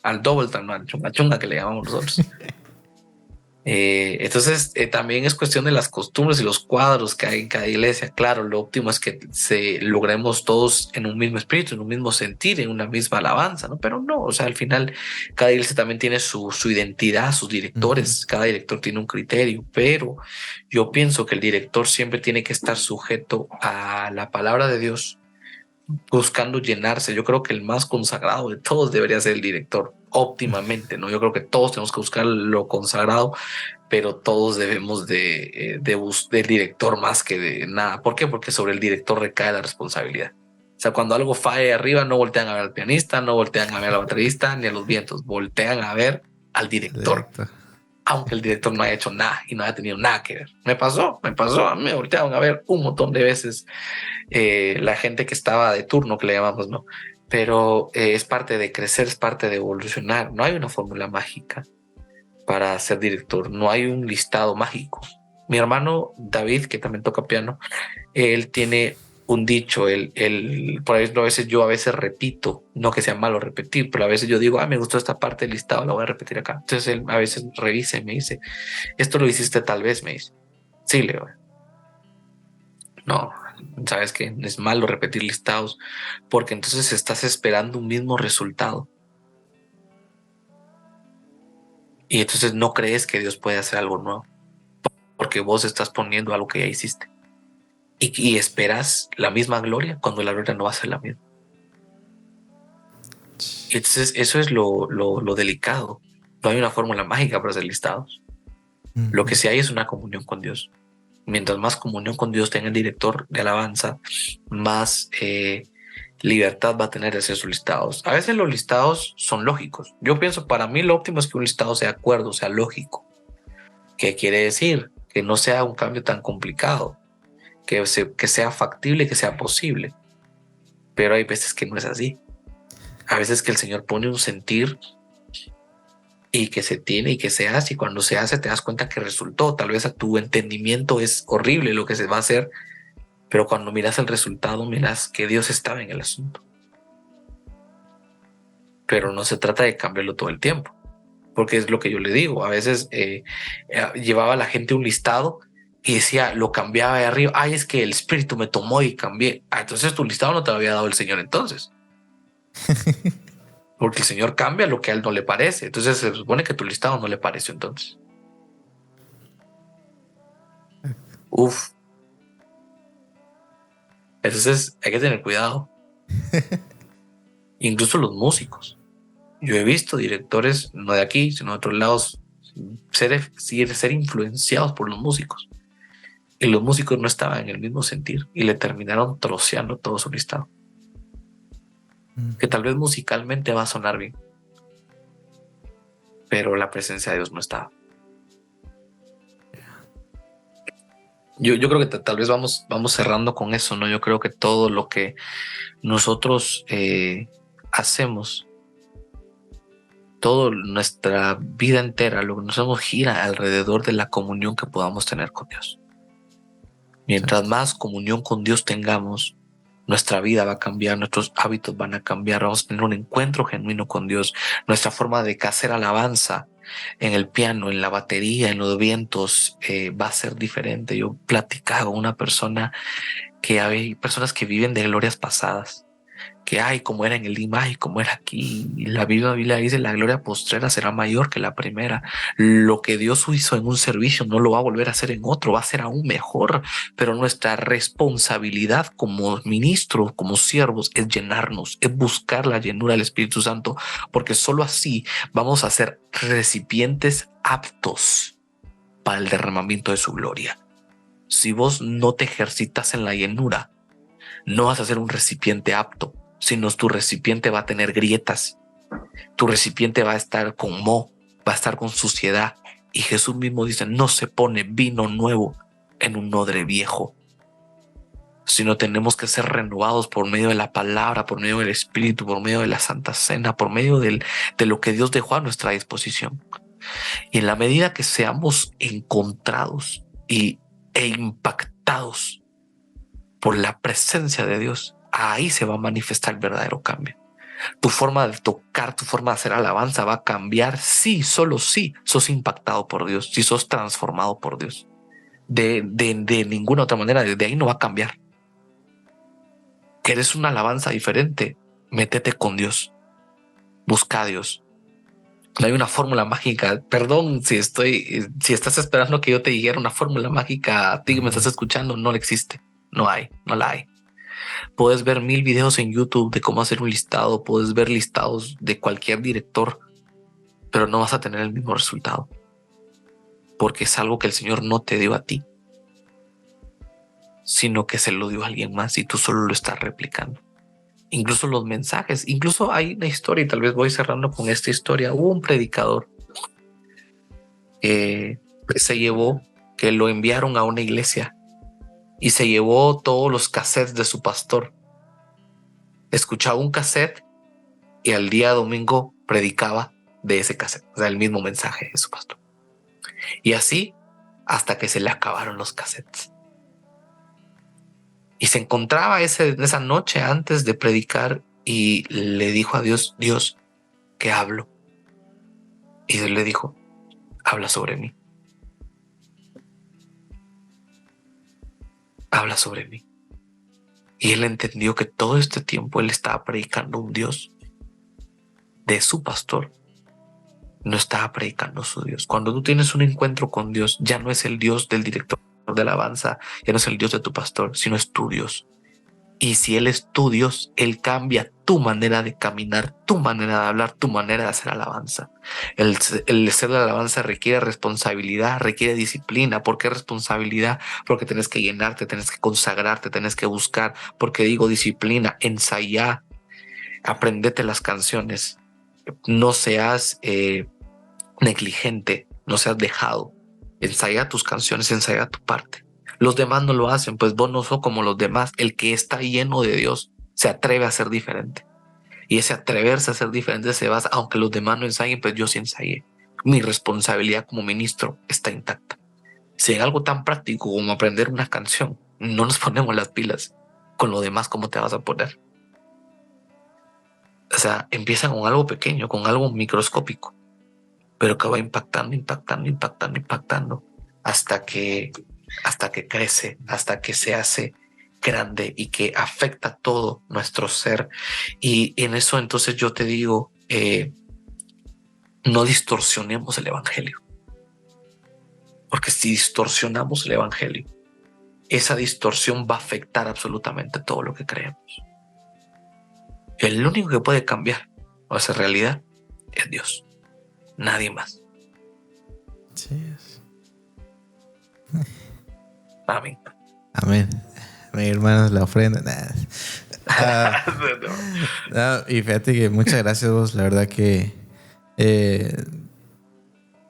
al double time, al chunga chunga que le llamamos nosotros. Entonces, también es cuestión de las costumbres y los cuadros que hay en cada iglesia. Claro, lo óptimo es que se logremos todos en un mismo espíritu, en un mismo sentir, en una misma alabanza, ¿no? Pero no, o sea, al final cada iglesia también tiene su identidad, sus directores, cada director tiene un criterio, pero yo pienso que el director siempre tiene que estar sujeto a la palabra de Dios, buscando llenarse. Yo creo que el más consagrado de todos debería ser el director, óptimamente, ¿no? Yo creo que todos tenemos que buscar lo consagrado, pero todos debemos del director más que de nada. ¿Por qué? Porque sobre el director recae la responsabilidad. O sea, cuando algo falla arriba, no voltean a ver al pianista, no voltean a ver al baterista ni a los vientos, voltean a ver al director. Directo. Aunque el director no haya hecho nada y no haya tenido nada que ver. Me pasó, a mí me voltearon a ver un montón de veces la gente que estaba de turno, que le llamamos, ¿no? Pero es parte de crecer, es parte de evolucionar. No hay una fórmula mágica para ser director, no hay un listado mágico. Mi hermano David, que también toca piano, él tiene un dicho, por ahí a veces yo repito, no que sea malo repetir, pero a veces yo digo, me gustó esta parte del listado, la voy a repetir acá. Entonces él a veces revisa y me dice, esto lo hiciste tal vez, me dice. Sí, Leo. No, sabes que es malo repetir listados porque entonces estás esperando un mismo resultado. Y entonces no crees que Dios puede hacer algo nuevo porque vos estás poniendo algo que ya hiciste. Y esperas la misma gloria cuando la gloria no va a ser la misma. Entonces eso es lo delicado. No hay una fórmula mágica para hacer listados. Lo que sí hay es una comunión con Dios. Mientras más comunión con Dios tenga el director de alabanza, más libertad va a tener de hacer sus listados. A veces los listados son lógicos. Yo pienso, para mí lo óptimo es que un listado sea acuerdo, sea lógico. ¿Qué quiere decir? Que no sea un cambio tan complicado, que sea factible, que sea posible. Pero hay veces que no es así. A veces que el Señor pone un sentir y que se tiene y que se hace, y cuando se hace te das cuenta que resultó. Tal vez a tu entendimiento es horrible lo que se va a hacer, pero cuando miras el resultado, miras que Dios estaba en el asunto. Pero no se trata de cambiarlo todo el tiempo, porque es lo que yo le digo. A veces llevaba a la gente un listado y decía, lo cambiaba de arriba. Ay, es que el espíritu me tomó y cambié. Ah, entonces tu listado no te lo había dado el Señor entonces. Porque el Señor cambia lo que a él no le parece. Entonces se supone que tu listado no le pareció entonces. Uf. Entonces hay que tener cuidado. Incluso los músicos. Yo he visto directores, no de aquí, sino de otros lados, ser influenciados por los músicos. Y los músicos no estaban en el mismo sentir y le terminaron troceando todo su listado. Que tal vez musicalmente va a sonar bien, pero la presencia de Dios no estaba. Yo creo que tal vez vamos cerrando con eso, ¿no? Yo creo que todo lo que nosotros hacemos, toda nuestra vida entera, lo que nos hacemos gira alrededor de la comunión que podamos tener con Dios. Mientras más comunión con Dios tengamos, nuestra vida va a cambiar, nuestros hábitos van a cambiar, vamos a tener un encuentro genuino con Dios, nuestra forma de hacer alabanza en el piano, en la batería, en los vientos, va a ser diferente. Yo platicaba con una persona que hay personas que viven de glorias pasadas, que hay como era en el Lima, ay, como era aquí. Y la Biblia dice, la gloria postrera será mayor que la primera. Lo que Dios hizo en un servicio no lo va a volver a hacer en otro, va a ser aún mejor. Pero nuestra responsabilidad como ministros, como siervos, es llenarnos, es buscar la llenura del Espíritu Santo, porque solo así vamos a ser recipientes aptos para el derramamiento de su gloria. Si vos no te ejercitas en la llenura, no vas a ser un recipiente apto, sino tu recipiente va a tener grietas, tu recipiente va a estar con moho, va a estar con suciedad. Y Jesús mismo dice, no se pone vino nuevo en un odre viejo, sino tenemos que ser renovados por medio de la palabra, por medio del Espíritu, por medio de la Santa Cena, por medio de lo que Dios dejó a nuestra disposición. Y en la medida que seamos encontrados e impactados por la presencia de Dios, ahí se va a manifestar el verdadero cambio. Tu forma de tocar, tu forma de hacer alabanza va a cambiar si, solo si sos impactado por Dios, si sos transformado por Dios. De ninguna otra manera, desde ahí no va a cambiar. ¿Quieres una alabanza diferente? Métete con Dios. Busca a Dios. No hay una fórmula mágica. Perdón si estás esperando que yo te dijera una fórmula mágica, a ti que me estás escuchando, no existe. No la hay. Puedes ver 1000 videos en YouTube de cómo hacer un listado, puedes ver listados de cualquier director, pero no vas a tener el mismo resultado, porque es algo que el Señor no te dio a ti, sino que se lo dio a alguien más y tú solo lo estás replicando. Incluso los mensajes, incluso hay una historia, y tal vez voy cerrando con esta historia. Hubo un predicador que que lo enviaron a una iglesia y se llevó todos los cassettes de su pastor. Escuchaba un cassette y al día domingo predicaba de ese cassette, o sea, el mismo mensaje de su pastor. Y así hasta que se le acabaron los cassettes. Y se encontraba esa noche antes de predicar y le dijo a Dios, Dios, ¿qué hablo? Y Dios le dijo, habla sobre mí. Habla sobre mí. Y él entendió que todo este tiempo él estaba predicando un Dios de su pastor. No estaba predicando su Dios. Cuando tú tienes un encuentro con Dios, ya no es el Dios del director de alabanza, ya no es el Dios de tu pastor, sino es tu Dios. Y si Él es tu Dios, Él cambia tu manera de caminar, tu manera de hablar, tu manera de hacer alabanza. El ser de alabanza requiere responsabilidad, requiere disciplina. ¿Por qué responsabilidad? Porque tenés que llenarte, tenés que consagrarte, tenés que buscar. Porque digo disciplina, ensayar, aprendete las canciones. No seas negligente, no seas dejado. Ensaya tus canciones, ensaya tu parte. Los demás no lo hacen, pues vos no sos como los demás. El que está lleno de Dios se atreve a ser diferente. Y ese atreverse a ser diferente se basa, aunque los demás no ensayen, pues yo sí ensayé. Mi responsabilidad como ministro está intacta. Si hay algo tan práctico como aprender una canción, no nos ponemos las pilas, con lo demás, ¿cómo te vas a poner? O sea, empieza con algo pequeño, con algo microscópico, pero que va impactando, hasta que hasta que crece, hasta que se hace grande y que afecta todo nuestro ser. Y en eso entonces yo te digo, no distorsionemos el evangelio, porque si distorsionamos el evangelio, esa distorsión va a afectar absolutamente todo lo que creemos. El único que puede cambiar esa realidad es Dios, nadie más. Sí. Amén. Amén. Mi hermanos, la ofrenda. No, y fíjate que muchas gracias vos. La verdad que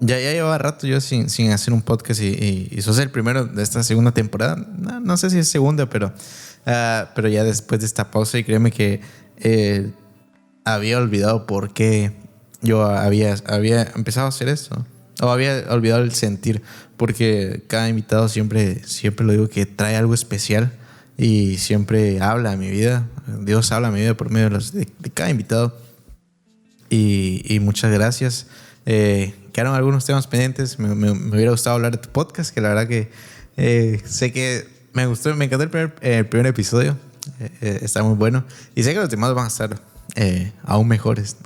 ya llevaba rato yo sin hacer un podcast y sos el primero de esta segunda temporada. No sé si es segunda, pero ya después de esta pausa, y créeme que había olvidado por qué yo había empezado a hacer esto. O había olvidado el sentir, porque cada invitado siempre lo digo que trae algo especial y siempre habla a mi vida. Dios habla a mi vida por medio de cada invitado. Y muchas gracias. Quedaron algunos temas pendientes. Me hubiera gustado hablar de tu podcast, que la verdad que sé que me encantó el primer episodio. Está muy bueno. Y sé que los demás van a estar aún mejores.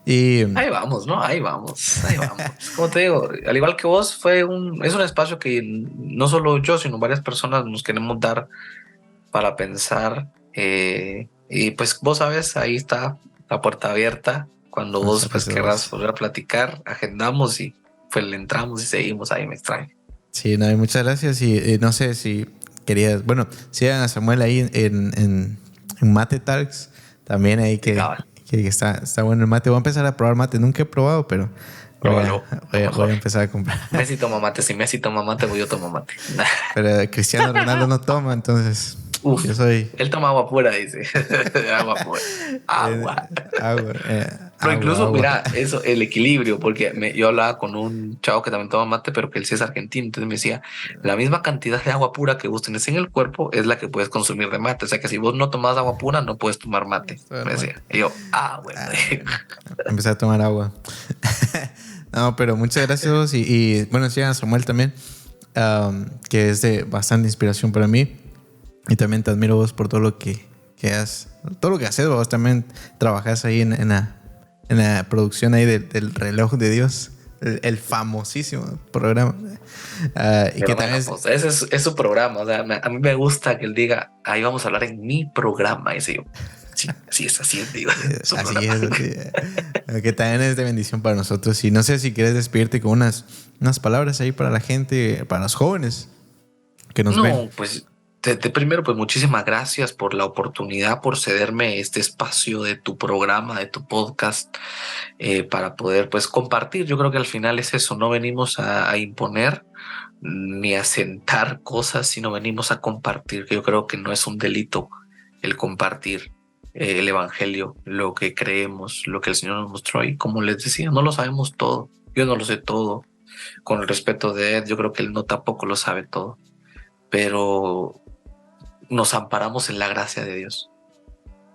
Y ahí vamos, ¿no? Ahí vamos. Como te digo, al igual que vos, es un espacio que no solo yo, sino varias personas nos queremos dar para pensar. Y pues vos sabes, ahí está la puerta abierta. Cuando vos pues querrás volver a platicar, agendamos y pues le entramos y seguimos ahí, me extraño. Sí, no, muchas gracias. Y no sé si querías, bueno, sigan a Samuel ahí en Mate Talks, también ahí que está bueno el mate. Voy a empezar a probar mate. Nunca he probado, pero voy a empezar a comprar. Messi toma mate. Si Messi toma mate, pues yo tomo mate. Pero Cristiano Ronaldo no toma, entonces uf, yo soy... Él toma agua pura, dice. Agua pura. Agua. Pero incluso, mira, eso, el equilibrio, porque yo hablaba con un chavo que también toma mate, pero que él sí es argentino. Entonces me decía, la misma cantidad de agua pura que vos tenés en el cuerpo es la que puedes consumir de mate. O sea que si vos no tomás agua pura, no puedes tomar mate. Me decía. Y yo, bueno. Empecé a tomar agua. No, pero muchas gracias. Y bueno, sigan a Samuel también, que es de bastante inspiración para mí. Y también te admiro vos por todo lo que haces. Todo lo que haces, vos también trabajás ahí en la producción ahí del reloj de Dios. El famosísimo programa. Y que también pues, ese es su programa. O sea, a mí me gusta que él diga, ahí vamos a hablar en mi programa. Y yo, sí, así es, digo. Así es. Que también es de bendición para nosotros. Y no sé si quieres despedirte con unas palabras ahí para la gente, para los jóvenes que nos ven. No, pues primero, pues muchísimas gracias por la oportunidad, por cederme este espacio de tu programa, de tu podcast, para poder pues compartir. Yo creo que al final es eso, no venimos a imponer ni a sentar cosas, sino venimos a compartir. Yo creo que no es un delito el compartir el evangelio, lo que creemos, lo que el Señor nos mostró. Y como les decía, no lo sabemos todo. Yo no lo sé todo. Con el respeto de Ed, yo creo que él no tampoco lo sabe todo. Pero nos amparamos en la gracia de Dios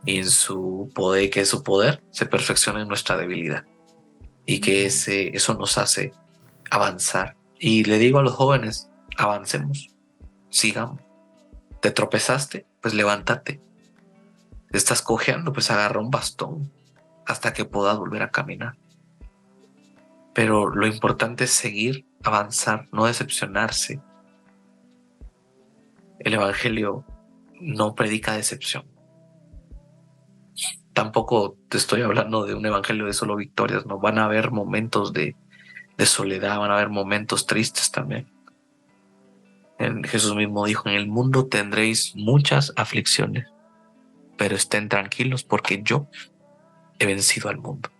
y en su poder, que su poder se perfecciona en nuestra debilidad y que eso nos hace avanzar. Y le digo a los jóvenes, avancemos, sigamos. ¿Te tropezaste? Pues levántate. ¿Te estás cojeando? Pues agarra un bastón hasta que puedas volver a caminar. Pero lo importante es seguir, avanzar, no decepcionarse. El evangelio no predica decepción. Tampoco te estoy hablando de un evangelio de solo victorias, no. Van a haber momentos de soledad, van a haber momentos tristes también. Jesús mismo dijo, en el mundo tendréis muchas aflicciones, pero estén tranquilos porque yo he vencido al mundo.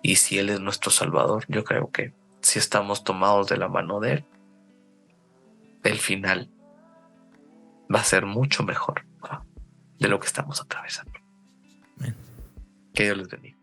Y si Él es nuestro Salvador, yo creo que si estamos tomados de la mano de Él, el final va a ser mucho mejor de lo que estamos atravesando. Que Dios les bendiga.